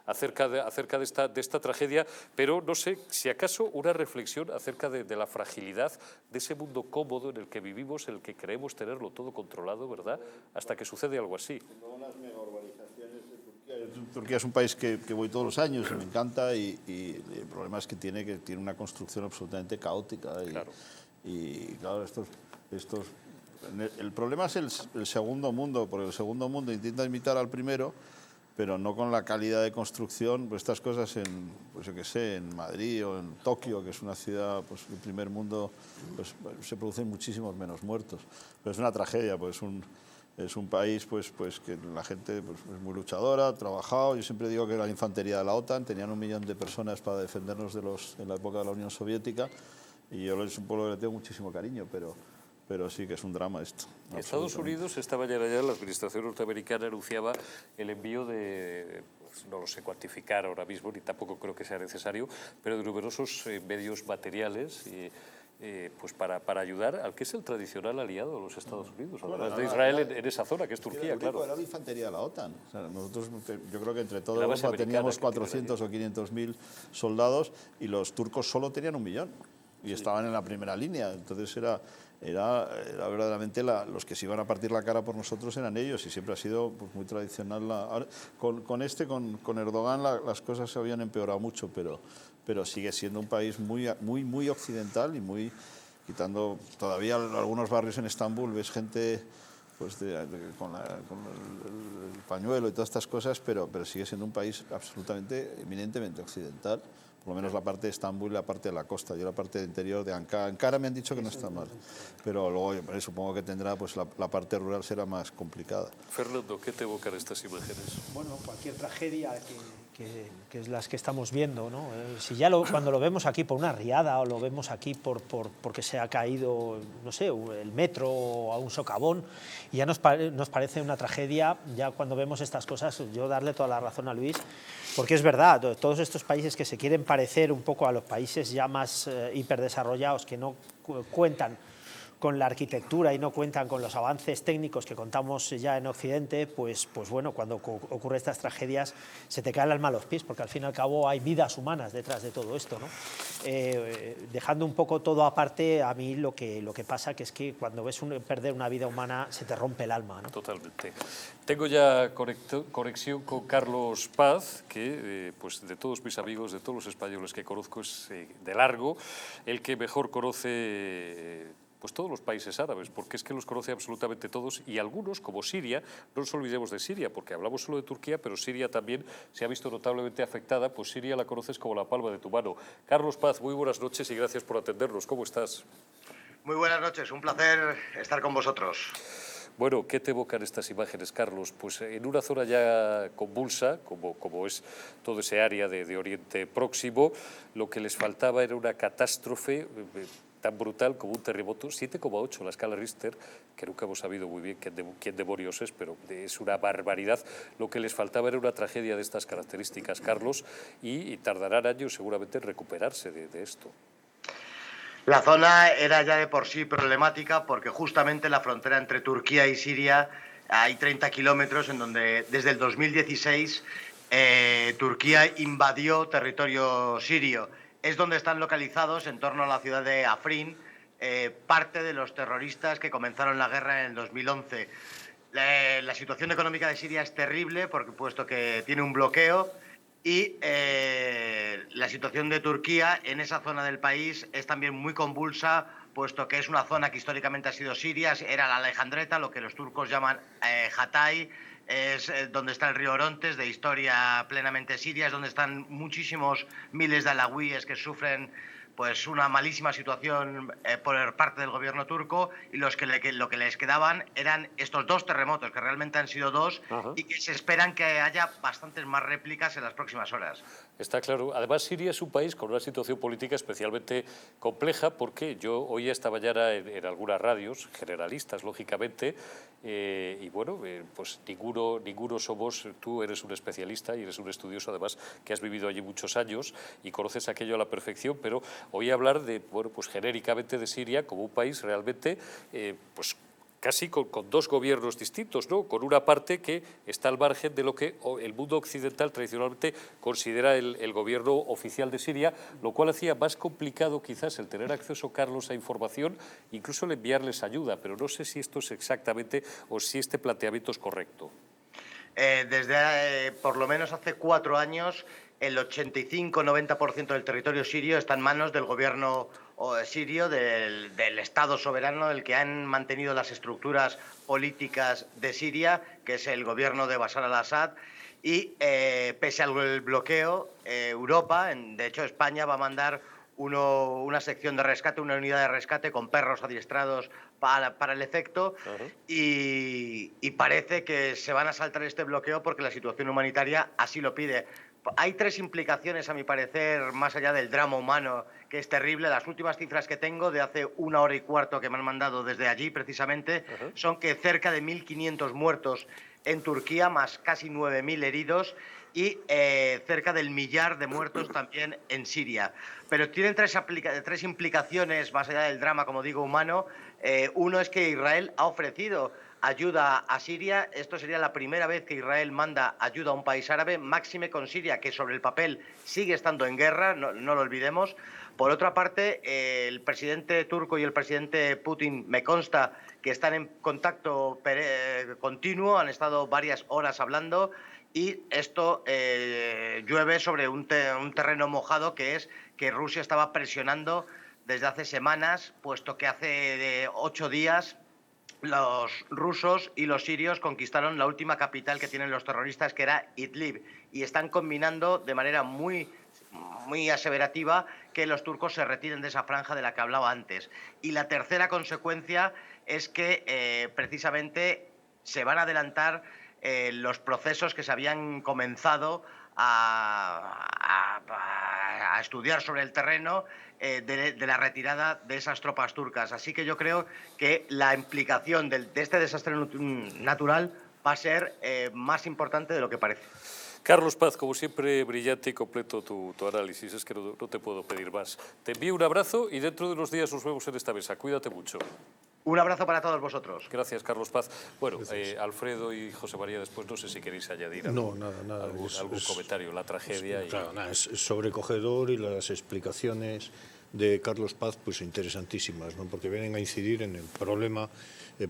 A: acerca de esta tragedia, pero no sé, si acaso una reflexión acerca de la fragilidad de ese mundo cómodo en el que vivimos, en el que creemos tenerlo todo controlado, ¿verdad?, hasta que sucede algo así.
D: No las mega urbanizaciones de Turquía. Turquía es un país que voy todos los años y me encanta, y el problema es que tiene una construcción absolutamente caótica.
A: Claro.
D: Y claro, el problema es el segundo mundo, porque el segundo mundo intenta imitar al primero, pero no con la calidad de construcción. Pues estas cosas en Madrid o en Tokio, que es una ciudad, pues el primer mundo, pues se producen muchísimos menos muertos. Pero es una tragedia, pues es un país pues que la gente pues, es muy luchadora, ha trabajado. Yo siempre digo que era la infantería de la OTAN, tenían 1 millón de personas para defendernos en la época de la Unión Soviética, y yo es un pueblo que le tengo muchísimo cariño, pero sí que es un drama esto.
A: Estados Unidos, esta mañana ya la administración norteamericana anunciaba el envío de, no lo sé cuantificar ahora mismo, ni tampoco creo que sea necesario, pero de numerosos medios materiales pues para ayudar al que es el tradicional aliado de los Estados Unidos, además de Israel en esa zona, que es Turquía, claro.
D: Era la infantería de la OTAN. O sea, nosotros, yo creo que entre toda Europa teníamos 400 o 500.000 soldados, y los turcos solo tenían 1 millón. Y estaban en la primera línea. Entonces era verdaderamente los que se iban a partir la cara por nosotros eran ellos, y siempre ha sido pues, muy tradicional. Ahora, con Erdogan las cosas se habían empeorado mucho, pero sigue siendo un país muy occidental, y muy, quitando todavía algunos barrios en Estambul, ves gente pues con el pañuelo y todas estas cosas, pero sigue siendo un país absolutamente, eminentemente occidental. por lo menos la parte de Estambul y la parte de la costa. Yo la parte interior de Ankara. Ankara me han dicho que no está mal, pero luego supongo que tendrá, pues la parte rural será más complicada.
A: Fernando, ¿qué te evocan estas imágenes?
E: Bueno, cualquier tragedia que es las que estamos viendo, ¿no? Si ya cuando lo vemos aquí por una riada o lo vemos aquí porque se ha caído, no sé, el metro o a un socavón, y ya nos parece una tragedia, ya cuando vemos estas cosas, yo darle toda la razón a Luis, porque es verdad, todos estos países que se quieren parecer un poco a los países ya más hiperdesarrollados, que no cuentan con la arquitectura y no cuentan con los avances técnicos que contamos ya en Occidente, pues bueno, cuando ocurren estas tragedias se te cae el alma a los pies, porque al fin y al cabo hay vidas humanas detrás de todo esto, ¿no? Dejando un poco todo aparte, a mí lo que pasa que es que cuando ves perder una vida humana se te rompe el alma, ¿no?
A: Totalmente. Tengo ya conexión con Carlos Paz, que pues de todos mis amigos, de todos los españoles que conozco, es de largo el que mejor conoce pues todos los países árabes, porque es que los conoce absolutamente todos, y algunos, como Siria, no nos olvidemos de Siria, porque hablamos solo de Turquía, pero Siria también se ha visto notablemente afectada, pues Siria la conoces como la palma de tu mano. Carlos Paz, muy buenas noches y gracias por atendernos. ¿Cómo estás?
L: Muy buenas noches, un placer estar con vosotros.
A: Bueno, ¿qué te evocan estas imágenes, Carlos? Pues en una zona ya convulsa, como es todo ese área de Oriente Próximo, lo que les faltaba era una catástrofe tan brutal como un terremoto, 7,8 la escala Richter, que nunca hemos sabido muy bien quién demonios es, pero es una barbaridad. Lo que les faltaba era una tragedia de estas características, Carlos, y tardarán años seguramente en recuperarse de esto.
L: La zona era ya de por sí problemática porque justamente en la frontera entre Turquía y Siria hay 30 kilómetros en donde desde el 2016 Turquía invadió territorio sirio. Es donde están localizados, en torno a la ciudad de Afrin, parte de los terroristas que comenzaron la guerra en el 2011. La situación económica de Siria es terrible, puesto que tiene un bloqueo, y la situación de Turquía en esa zona del país es también muy convulsa, puesto que es una zona que históricamente ha sido Siria, era la Alejandreta, lo que los turcos llaman Hatay, es donde está el río Orontes, de historia plenamente siria, es donde están muchísimos miles de alawíes que sufren pues una malísima situación por parte del gobierno turco, y lo que les quedaban eran estos dos terremotos, que realmente han sido dos, y que se esperan que haya bastantes más réplicas en las próximas horas.
A: Está claro. Además, Siria es un país con una situación política especialmente compleja, porque yo oía esta mañana en algunas radios, generalistas, lógicamente, y bueno, pues ninguno somos, tú eres un especialista y eres un estudioso, además, que has vivido allí muchos años y conoces aquello a la perfección, pero oí hablar de, bueno, pues genéricamente de Siria como un país realmente, pues casi con dos gobiernos distintos, ¿no? Con una parte que está al margen de lo que el mundo occidental tradicionalmente considera el gobierno oficial de Siria, lo cual hacía más complicado quizás el tener acceso, Carlos, a información, incluso el enviarles ayuda, pero no sé si esto es exactamente o si este planteamiento es correcto.
L: Desde por lo menos hace 4 años, el 85-90% del territorio sirio está en manos del gobierno sirio, del Estado soberano, el que han mantenido las estructuras políticas de Siria, que es el gobierno de Bashar al-Assad, y pese al bloqueo, Europa, de hecho España, va a mandar una sección de rescate, una unidad de rescate con perros adiestrados para el efecto, y parece que se van a saltar este bloqueo porque la situación humanitaria así lo pide. Hay 3 implicaciones, a mi parecer, más allá del drama humano, que es terrible. Las últimas cifras que tengo, de hace 1 hora y cuarto que me han mandado desde allí, precisamente, son que cerca de 1.500 muertos en Turquía, más casi 9.000 heridos, y cerca del 1.000.000 de muertos también en Siria. Pero tienen 3 implicaciones, más allá del drama, como digo, humano. Uno es que Israel ha ofrecido ayuda a Siria. Esto sería la primera vez que Israel manda ayuda a un país árabe, máxime con Siria, que sobre el papel sigue estando en guerra, no lo olvidemos. Por otra parte, el presidente turco y el presidente Putin, me consta que están en contacto continuo, han estado varias horas hablando, y esto llueve sobre un terreno mojado, que es que Rusia estaba presionando desde hace semanas, puesto que hace 8 días los rusos y los sirios conquistaron la última capital que tienen los terroristas, que era Idlib, y están combinando de manera muy muy aseverativa que los turcos se retiren de esa franja de la que hablaba antes. Y la tercera consecuencia es que precisamente se van a adelantar los procesos que se habían comenzado a estudiar sobre el terreno de la retirada de esas tropas turcas. Así que yo creo que la implicación de este desastre natural va a ser más importante de lo que parece.
A: Carlos Paz, como siempre, brillante y completo tu análisis. Es que no te puedo pedir más. Te envío un abrazo y dentro de unos días nos vemos en esta mesa. Cuídate mucho.
L: Un abrazo para todos vosotros.
A: Gracias, Carlos Paz. Bueno, Alfredo y José María, después no sé si queréis añadir algún comentario, la tragedia.
F: Claro, nada, es sobrecogedor y las explicaciones de Carlos Paz pues interesantísimas, ¿no? Porque vienen a incidir en el problema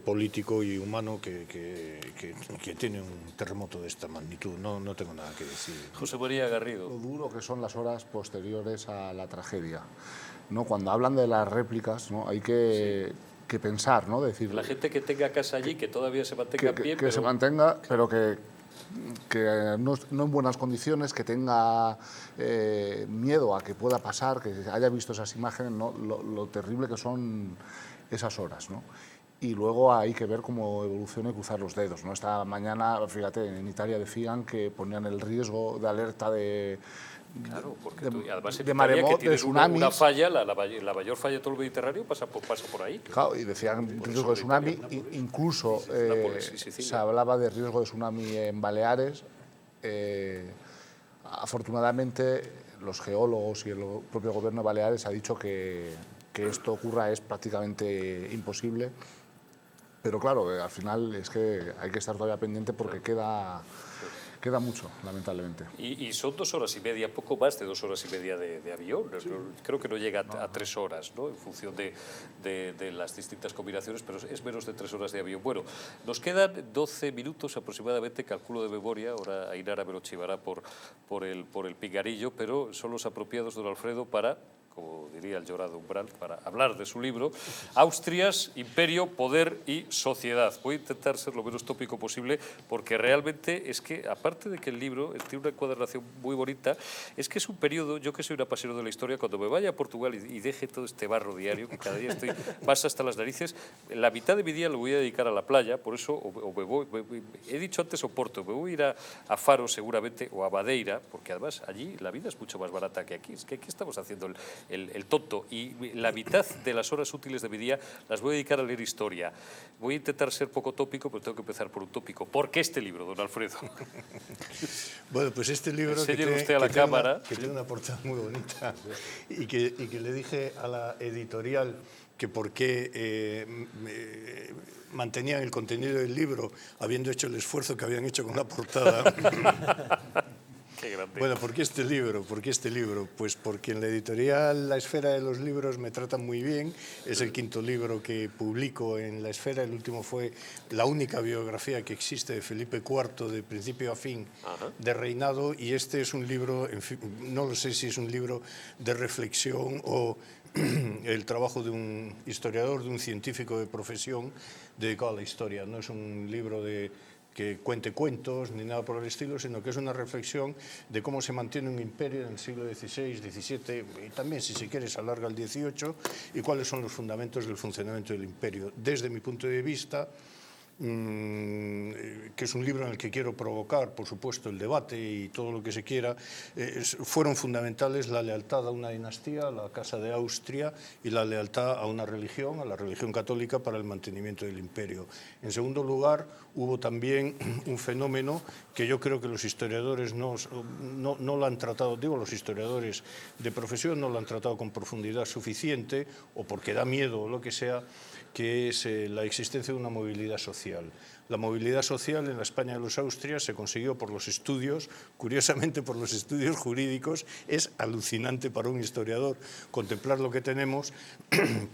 F: político y humano que tiene un terremoto de esta magnitud. No tengo nada que decir.
A: José María Garrido.
G: Lo duro que son las horas posteriores a la tragedia, ¿no? Cuando hablan de las réplicas, ¿no? Hay que pensar, ¿no? Decir,
A: la gente que tenga casa allí, que todavía se mantenga bien.
G: Que se mantenga, pero que no en buenas condiciones, que tenga miedo a que pueda pasar, que haya visto esas imágenes, ¿no? Lo terrible que son esas horas, ¿no? Y luego hay que ver cómo evoluciona y cruzar los dedos, ¿no? Esta mañana, fíjate, en Italia decían que ponían el riesgo de alerta de...
A: Claro, porque además en
G: de
A: Italia,
G: maremotos,
A: que tienes
G: de tsunamis.
A: una falla, la mayor falla de todo el Mediterráneo pasa por ahí.
G: Claro, y decían riesgo de tsunami, incluso se hablaba de riesgo de tsunami en Baleares. Afortunadamente, los geólogos y el propio gobierno de Baleares ha dicho que esto ocurra es prácticamente imposible. Pero claro, al final es que hay que estar todavía pendiente porque queda mucho, lamentablemente.
A: Y son 2 horas y media, poco más de 2 horas y media de avión. Sí. Creo que no llega a 3 horas, ¿no? En función de las distintas combinaciones, pero es menos de 3 horas de avión. Bueno, nos quedan 12 minutos aproximadamente, calculo de memoria, ahora Ainara me lo chivará por el pinganillo, pero son los apropiados, don Alfredo, para, como diría el llorado Umbral, para hablar de su libro, Austrias, Imperio, Poder y Sociedad. Voy a intentar ser lo menos tópico posible, porque realmente es que, aparte de que el libro tiene una encuadernación muy bonita, es que es un periodo, yo que soy un apasionado de la historia, cuando me vaya a Portugal y deje todo este barro diario, que cada día estoy más hasta las narices, la mitad de mi día lo voy a dedicar a la playa, por eso he dicho antes Oporto, me voy a ir a Faro seguramente, o a Madeira, porque además allí la vida es mucho más barata que aquí. Es que aquí estamos haciendo el tonto, y la mitad de las horas útiles de mi día las voy a dedicar a leer historia. Voy a intentar ser poco tópico, pero tengo que empezar por un tópico. ¿Por qué este libro, don Alfredo?
F: Bueno, pues este libro que tiene una portada muy bonita y que le dije a la editorial que por qué mantenían el contenido del libro habiendo hecho el esfuerzo que habían hecho con la portada.
A: Qué grande.
F: Bueno, ¿por qué este libro? Pues porque en la editorial La Esfera de los Libros me tratan muy bien. Es el 5º libro que publico en La Esfera. El último fue la única biografía que existe de Felipe IV, de principio a fin de reinado. Y este es un libro, en fin, no lo sé si es un libro de reflexión o el trabajo de un historiador, de un científico de profesión dedicado a la historia. No es un libro que cuente cuentos ni nada por el estilo, sino que es una reflexión de cómo se mantiene un imperio en el siglo XVI, XVII y también, si se quiere, se alarga al XVIII, y cuáles son los fundamentos del funcionamiento del imperio. Desde mi punto de vista, que es un libro en el que quiero provocar, por supuesto, el debate y todo lo que se quiera, fueron fundamentales la lealtad a una dinastía, a la Casa de Austria, y la lealtad a una religión, a la religión católica, para el mantenimiento del imperio. En segundo lugar, hubo también un fenómeno que yo creo que los historiadores no lo han tratado, digo los historiadores de profesión, no lo han tratado con profundidad suficiente, o porque da miedo o lo que sea, que es la existencia de una movilidad social. La movilidad social en la España de los Austrias se consiguió por los estudios, curiosamente por los estudios jurídicos. Es alucinante para un historiador contemplar lo que tenemos.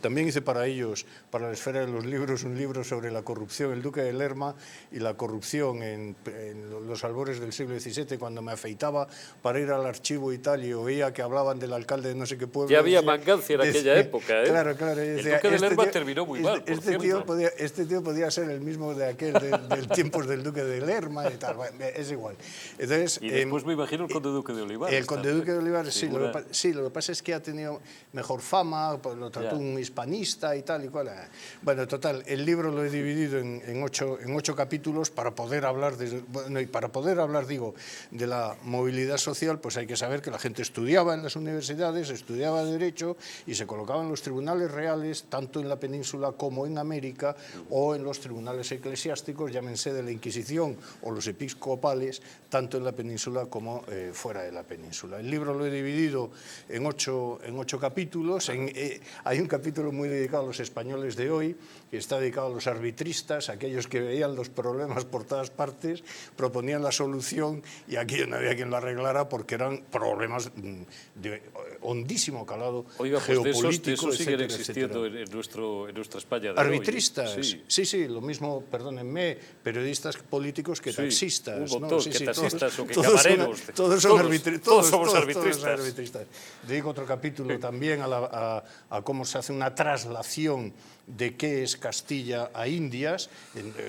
F: También hice para ellos, para la Esfera de los Libros, un libro sobre la corrupción, el duque de Lerma y la corrupción en los albores del siglo XVII, cuando me afeitaba para ir al archivo y tal, y oía que hablaban del alcalde de no sé qué pueblo.
A: Ya había mangancia en aquella época, ¿eh?
F: Claro, claro.
A: El duque de Lerma terminó muy mal,
F: este tío podía ser el mismo de aquel del tiempos del duque de Lerma y tal, bueno, es igual. Entonces,
A: y después me imagino el conde duque de Olivares.
F: El conde duque de Olivares, sí, lo que pasa es que ha tenido mejor fama, pues lo trató un hispanista y tal y cual. Bueno, total, el libro lo he dividido en ocho capítulos para poder hablar, digo, de la movilidad social, pues hay que saber que la gente estudiaba en las universidades, estudiaba Derecho y se colocaba en los tribunales reales, tanto en la península como en América, o en los tribunales eclesiásticos, llámense de la Inquisición o los episcopales, tanto en la península como fuera de la península. El libro lo he dividido en ocho capítulos. Hay un capítulo muy dedicado a los españoles de hoy, que está dedicado a los arbitristas, aquellos que veían los problemas por todas partes, proponían la solución y aquí no había quien lo arreglara porque eran problemas de hondísimo calado geopolítico,
A: de esos siguen
F: etcétera,
A: existiendo
F: etcétera.
A: en nuestra España de
F: ¿Arbitristas?
A: Hoy.
F: Sí, lo mismo, perdónenme, periodistas políticos que taxistas.
A: Un montón,
F: ¿no?
A: que taxistas o que
F: todos
A: camareros.
F: Todos somos arbitristas. Dedico otro capítulo también a cómo se hace una traslación de qué es Castilla a Indias,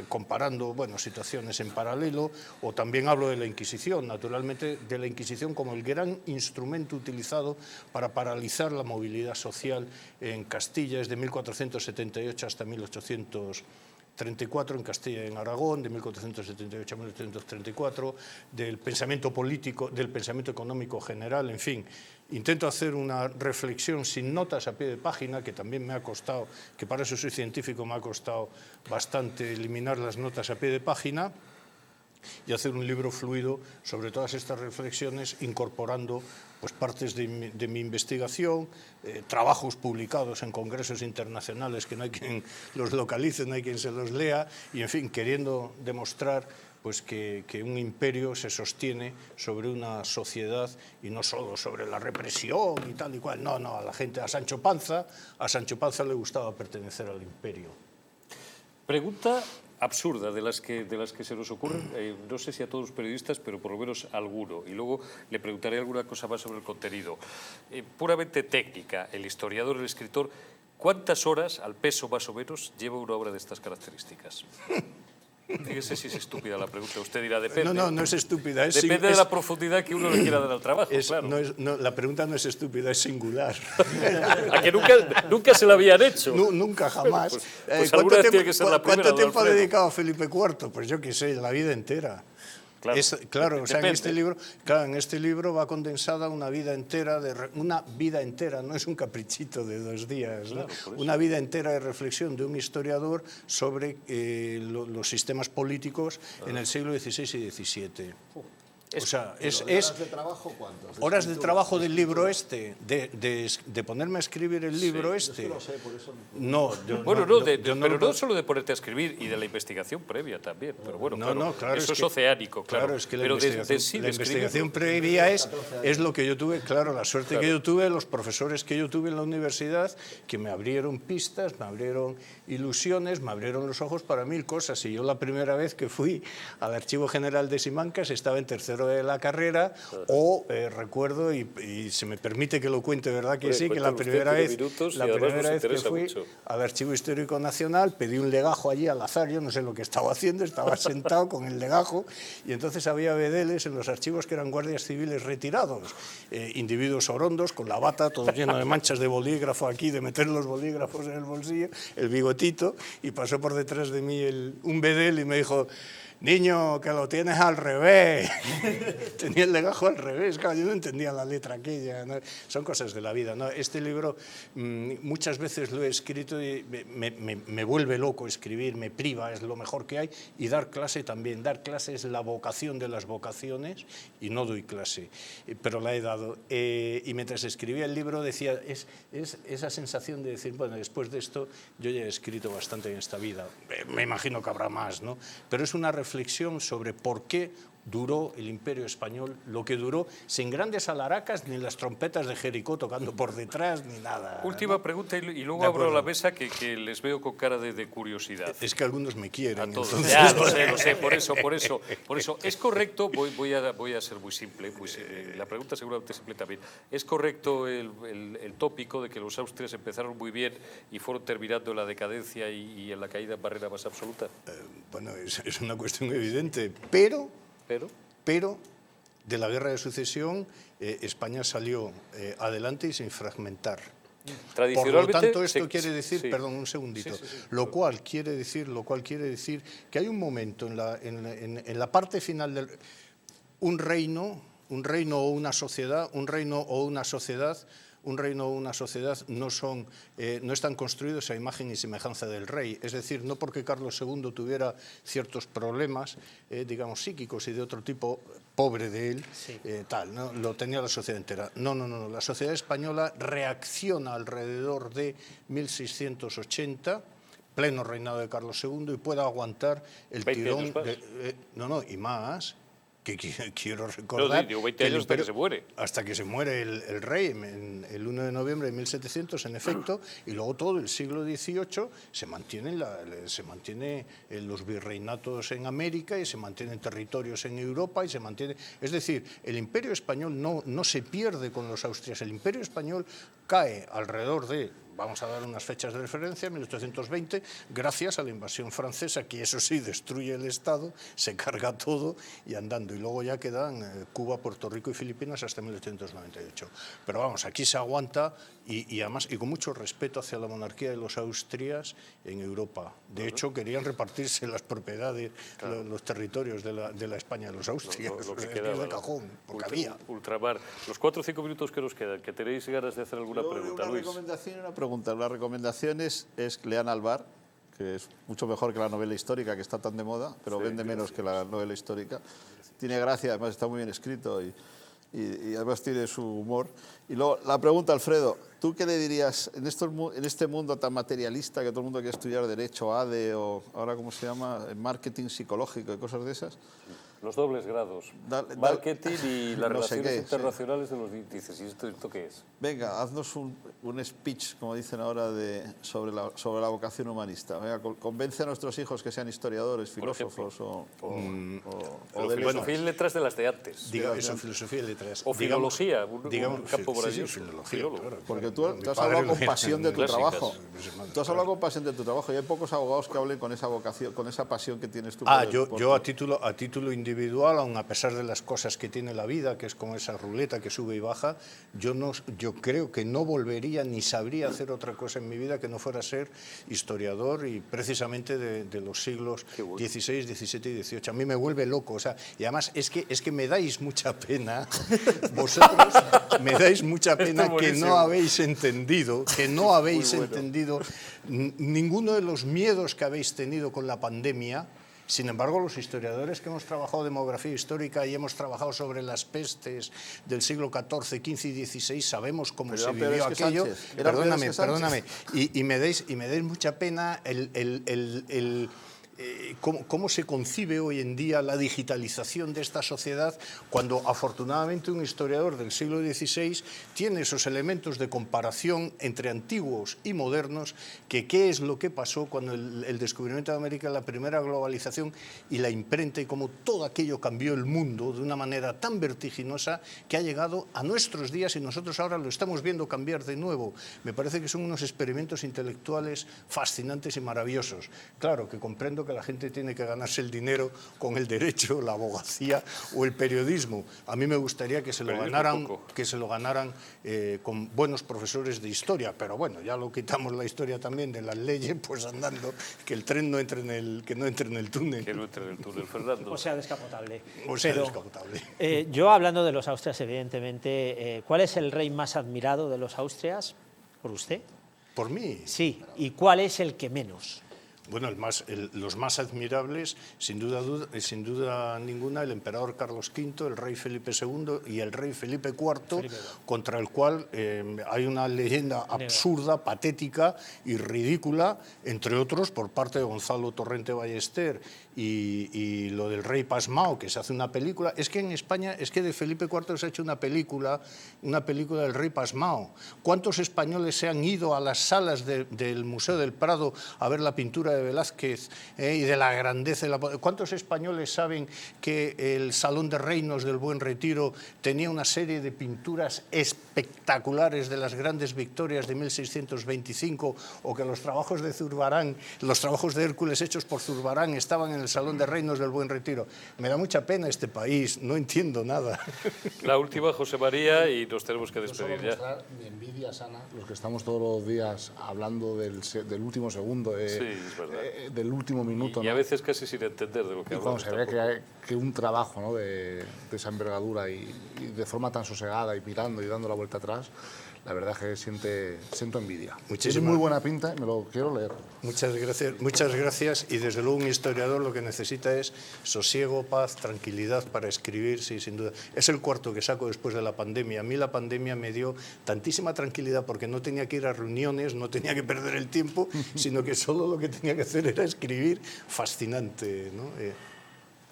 F: comparando situaciones en paralelo, o también hablo de la Inquisición, naturalmente de la Inquisición como el gran instrumento utilizado para paralizar la movilidad social en Castilla desde 1478 hasta 1834 en Castilla y en Aragón, de 1478 a 1834, del pensamiento político, del pensamiento económico general, en fin. Intento hacer una reflexión sin notas a pie de página, que también me ha costado, que para eso soy científico, me ha costado bastante eliminar las notas a pie de página, y hacer un libro fluido sobre todas estas reflexiones, incorporando pues partes de mi investigación, trabajos publicados en congresos internacionales que no hay quien los localice, no hay quien se los lea, y en fin, queriendo demostrar pues que un imperio se sostiene sobre una sociedad y no solo sobre la represión y tal y cual. No, a la gente, a Sancho Panza le gustaba pertenecer al imperio.
A: Pregunta absurda de las que se nos ocurren, no sé si a todos los periodistas, pero por lo menos a alguno, y luego le preguntaré alguna cosa más sobre el contenido. Puramente técnica, el historiador, el escritor, ¿cuántas horas al peso más o menos lleva una obra de estas características? Fíjese si es estúpida la pregunta, usted dirá, depende.
F: No es estúpida.
A: Depende de la profundidad que uno le quiera dar al trabajo, claro.
F: La pregunta no es estúpida, es singular.
A: ¿A que nunca se la habían hecho?
F: Nunca, jamás.
A: Pues alguna vez tiene que ser la primera.
F: ¿Cuánto tiempo ha dedicado Felipe IV? Pues yo qué sé, la vida entera. Claro, o sea, en este libro va condensada una vida entera, no es un caprichito de 2 días, ¿no? Una vida entera de reflexión de un historiador sobre los sistemas políticos en el siglo XVI y XVII. O sea, ¿horas
D: de trabajo cuántas?
F: Horas de trabajo del libro este, de ponerme a escribir el libro este.
D: Yo es que lo sé, por eso
A: pero no solo de ponerte a escribir y de la investigación previa también, pero bueno, claro, eso es oceánico, claro.
F: Claro, es que la investigación previa es lo que yo tuve, claro, la suerte que yo tuve, los profesores que yo tuve en la universidad, que me abrieron pistas, me abrieron ilusiones, me abrieron los ojos para 1000 cosas, y yo la primera vez que fui al Archivo General de Simancas estaba en tercero de la carrera, o recuerdo, y se me permite que lo cuente, ¿verdad que sí? Que la primera vez que fui al Archivo Histórico Nacional, pedí un legajo allí al azar, yo no sé lo que estaba haciendo, estaba sentado con el legajo, y entonces había bedeles en los archivos que eran guardias civiles retirados, individuos orondos, con la bata, todo lleno de manchas de bolígrafo aquí, de meter los bolígrafos en el bolsillo, el bigotito, y pasó por detrás de mí un bedel y me dijo: niño, que lo tienes al revés. Tenía el legajo al revés, claro, yo no entendía la letra aquella, ¿no? Son cosas de la vida, ¿no? Este libro muchas veces lo he escrito y me vuelve loco escribir, me priva, es lo mejor que hay, y dar clase también. Dar clase es la vocación de las vocaciones, y no doy clase, pero la he dado. Y mientras escribía el libro decía, es esa sensación de decir, bueno, después de esto yo ya he escrito bastante en esta vida, me imagino que habrá más, ¿no? Pero es una reflexión sobre por qué duró el Imperio Español lo que duró, sin grandes alaracas, ni las trompetas de Jericó tocando por detrás, ni nada.
A: Última
F: ¿no?
A: pregunta y luego
F: De
A: abro
F: acuerdo.
A: la mesa que les veo con cara de curiosidad.
F: Es que algunos me quieren.
A: A todos.
F: entonces-
A: Ya, lo sé, por eso. ¿Es correcto, voy a ser muy simple, la pregunta seguramente simple también, ¿es correcto el tópico de que los austrias empezaron muy bien y fueron terminando en la decadencia y en la caída en barrera más absoluta?
F: Bueno, es una cuestión evidente, pero de la Guerra de Sucesión España salió adelante y sin fragmentar. Por lo
A: Tradicionalmente,
F: tanto, esto quiere decir,
A: sí.
F: perdón, un segundito,
A: Sí.
F: lo cual quiere decir que hay un momento en la parte final del un reino o una sociedad, no están construidos a imagen y semejanza del rey. Es decir, no porque Carlos II tuviera ciertos problemas, digamos, psíquicos y de otro tipo, pobre de él, ¿no? Lo tenía la sociedad entera. No. La sociedad española reacciona alrededor de 1680, pleno reinado de Carlos II, y puede aguantar el
A: 20
F: tirón.
A: años más.
F: Y más. Que quiero recordar...
A: No, digo 20
F: que el
A: años hasta que
F: imperio-
A: se muere.
F: Hasta que se muere el rey, el 1 de noviembre de 1700, en efecto, y luego todo el siglo XVIII se mantienen los virreinatos en América y se mantienen territorios en Europa y se mantiene... Es decir, el Imperio Español no se pierde con los austrias, el Imperio Español cae alrededor de... Vamos a dar unas fechas de referencia, 1820, gracias a la invasión francesa, que eso sí, destruye el Estado, se carga todo y andando. Y luego ya quedan Cuba, Puerto Rico y Filipinas hasta 1898. Pero vamos, aquí se aguanta y además, y con mucho respeto hacia la monarquía de los Austrias en Europa. De hecho, querían repartirse las propiedades, los territorios de la España de los Austrias.
A: Lo que
F: Es
A: quedaba,
F: de cajón, porque había.
A: Ultramar. Los 4 o 5 minutos que nos quedan, que tenéis ganas de hacer alguna pregunta,
D: Una
A: Luis.
D: recomendación y una pregunta. La recomendación es que lean Alvar, que es mucho mejor que la novela histórica, que está tan de moda, pero vende menos que la novela histórica. Tiene gracia, además está muy bien escrito y además tiene su humor. Y luego, la pregunta, Alfredo, ¿tú qué le dirías en este mundo tan materialista que todo el mundo quiere estudiar Derecho, ADE o ahora, ¿cómo se llama?, Marketing psicológico y cosas de esas?
A: Los dobles grados. Marketing y las relaciones internacionales de los dices. ¿Y esto qué es?
D: Venga, haznos un speech, como dicen ahora, sobre la vocación humanista. Venga, convence a nuestros hijos que sean historiadores, filósofos o de
A: filosofía y letras de las de antes.
F: Eso, filosofía y letras.
A: O filología, un campo
F: Sí,
A: maravilloso.
F: filología, claro.
D: Porque tú has hablado con pasión de tu trabajo. Tú has hablado con pasión de tu trabajo y hay pocos abogados que hablen con esa vocación, con esa pasión que tienes tú.
F: Yo a título individual, aun a pesar de las cosas que tiene la vida, que es como esa ruleta que sube y baja, yo creo que no volvería ni sabría hacer otra cosa en mi vida que no fuera ser historiador y precisamente de los siglos XVI, XVII y XVIII. A mí me vuelve loco, o sea, y además es que me dais mucha pena, vosotros me dais mucha pena que no habéis entendido, ninguno de los miedos que habéis tenido con la pandemia. Sin embargo, los historiadores que hemos trabajado demografía histórica y hemos trabajado sobre las pestes del siglo XIV, XV y XVI, sabemos cómo se vivió aquello. Perdóname. Y me dais mucha pena cómo se concibe hoy en día la digitalización de esta sociedad cuando afortunadamente un historiador del siglo XVI tiene esos elementos de comparación entre antiguos y modernos, que qué es lo que pasó cuando el descubrimiento de América, la primera globalización y la imprenta, y cómo todo aquello cambió el mundo de una manera tan vertiginosa que ha llegado a nuestros días y nosotros ahora lo estamos viendo cambiar de nuevo. Me parece que son unos experimentos intelectuales fascinantes y maravillosos. Claro que comprendo que la gente tiene que ganarse el dinero con el derecho, la abogacía o el periodismo. A mí me gustaría que se lo ganaran con buenos profesores de historia, pero bueno, ya lo quitamos la historia también de las leyes, pues andando, que el tren no entre en el túnel.
A: Que no entre en el túnel, Fernando.
E: O sea, descapotable.
F: Yo,
E: hablando de los Austrias, evidentemente, ¿cuál es el rey más admirado de los Austrias por usted?
F: ¿Por mí?
E: Sí, ¿y cuál es el que menos?
F: Bueno, los más admirables, sin duda ninguna, el emperador Carlos V, el rey Felipe II y el rey Felipe IV, contra el cual hay una leyenda absurda, patética y ridícula, entre otros por parte de Gonzalo Torrente Ballester, y lo del rey pasmao, que se hace una película. Es que en España, es que de Felipe IV se ha hecho una película del rey pasmao. ¿Cuántos españoles se han ido a las salas del Museo del Prado a ver la pintura de Velázquez y de la grandeza? ¿Cuántos españoles saben que el Salón de Reinos del Buen Retiro tenía una serie de pinturas espectaculares de las grandes victorias de 1625, o que los trabajos de Zurbarán, los trabajos de Hércules hechos por Zurbarán estaban en el Salón de Reinos del Buen Retiro? Me da mucha pena este país, no entiendo nada.
A: La última, José María, y nos tenemos que despedir ya.
G: Mostrar mi envidia sana, los que estamos todos los días hablando del último segundo, del último minuto.
A: Y a veces casi sin entender de lo que hablamos.
G: Cuando se ve que un trabajo, ¿no?, de esa envergadura y de forma tan sosegada y mirando y dando la vuelta atrás, la verdad es que siento envidia. Tiene muy buena pinta, me lo quiero leer.
F: Muchas gracias. Y desde luego un historiador lo que necesita es sosiego, paz, tranquilidad para escribir, sí, sin duda. Es el cuarto que saco después de la pandemia. A mí la pandemia me dio tantísima tranquilidad porque no tenía que ir a reuniones, no tenía que perder el tiempo, sino que solo lo que tenía que hacer era escribir. Fascinante, ¿no?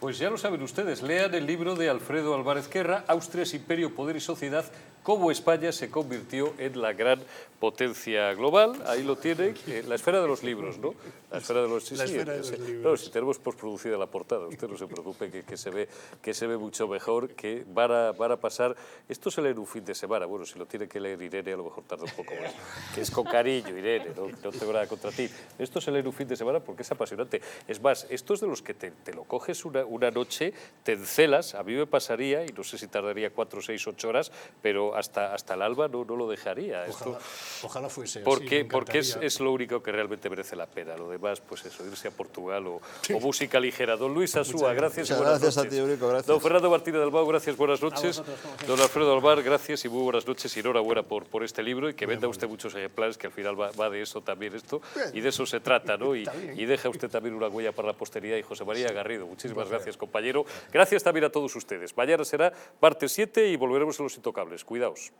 A: Pues ya lo saben ustedes, lean el libro de Alfredo Álvarez Guerra, Austria es imperio, poder y sociedad, cómo España se convirtió en la gran potencia global. Ahí lo tienen, la esfera de los libros, ¿no? La esfera de los, libros. Claro, si tenemos postproducida la portada, usted no se preocupe, que se ve mucho mejor, que van a pasar. Esto se lee en un fin de semana. Bueno, si lo tiene que leer Irene, a lo mejor tarda un poco más. Que es con cariño, Irene, no tengo nada contra ti. Esto se lee en un fin de semana porque es apasionante. Es más, esto es de los que te lo coges una noche, te encelas. A mí me pasaría, y no sé si tardaría 4, 6, 8 horas, pero hasta el alba no lo dejaría.
F: Ojalá fuese así.
A: Porque es lo único que realmente merece la pena. Lo demás, pues eso, irse a Portugal o música ligera. Don Luis Asúa, gracias y buenas noches.
D: Gracias a ti, Eurico, gracias.
A: Don Fernando Martínez del Albao, gracias, buenas noches. Don Alfredo Alvar, gracias y muy buenas noches y enhorabuena por este libro, y que venda usted muchos ejemplares, que al final va de eso también esto, y de eso se trata, ¿no? Y deja usted también una huella para la posteridad. Y José María Garrido, muchísimas gracias, compañero. Gracias también a todos ustedes. Mañana será parte 7 y volveremos a Los Intocables. Cuidaos.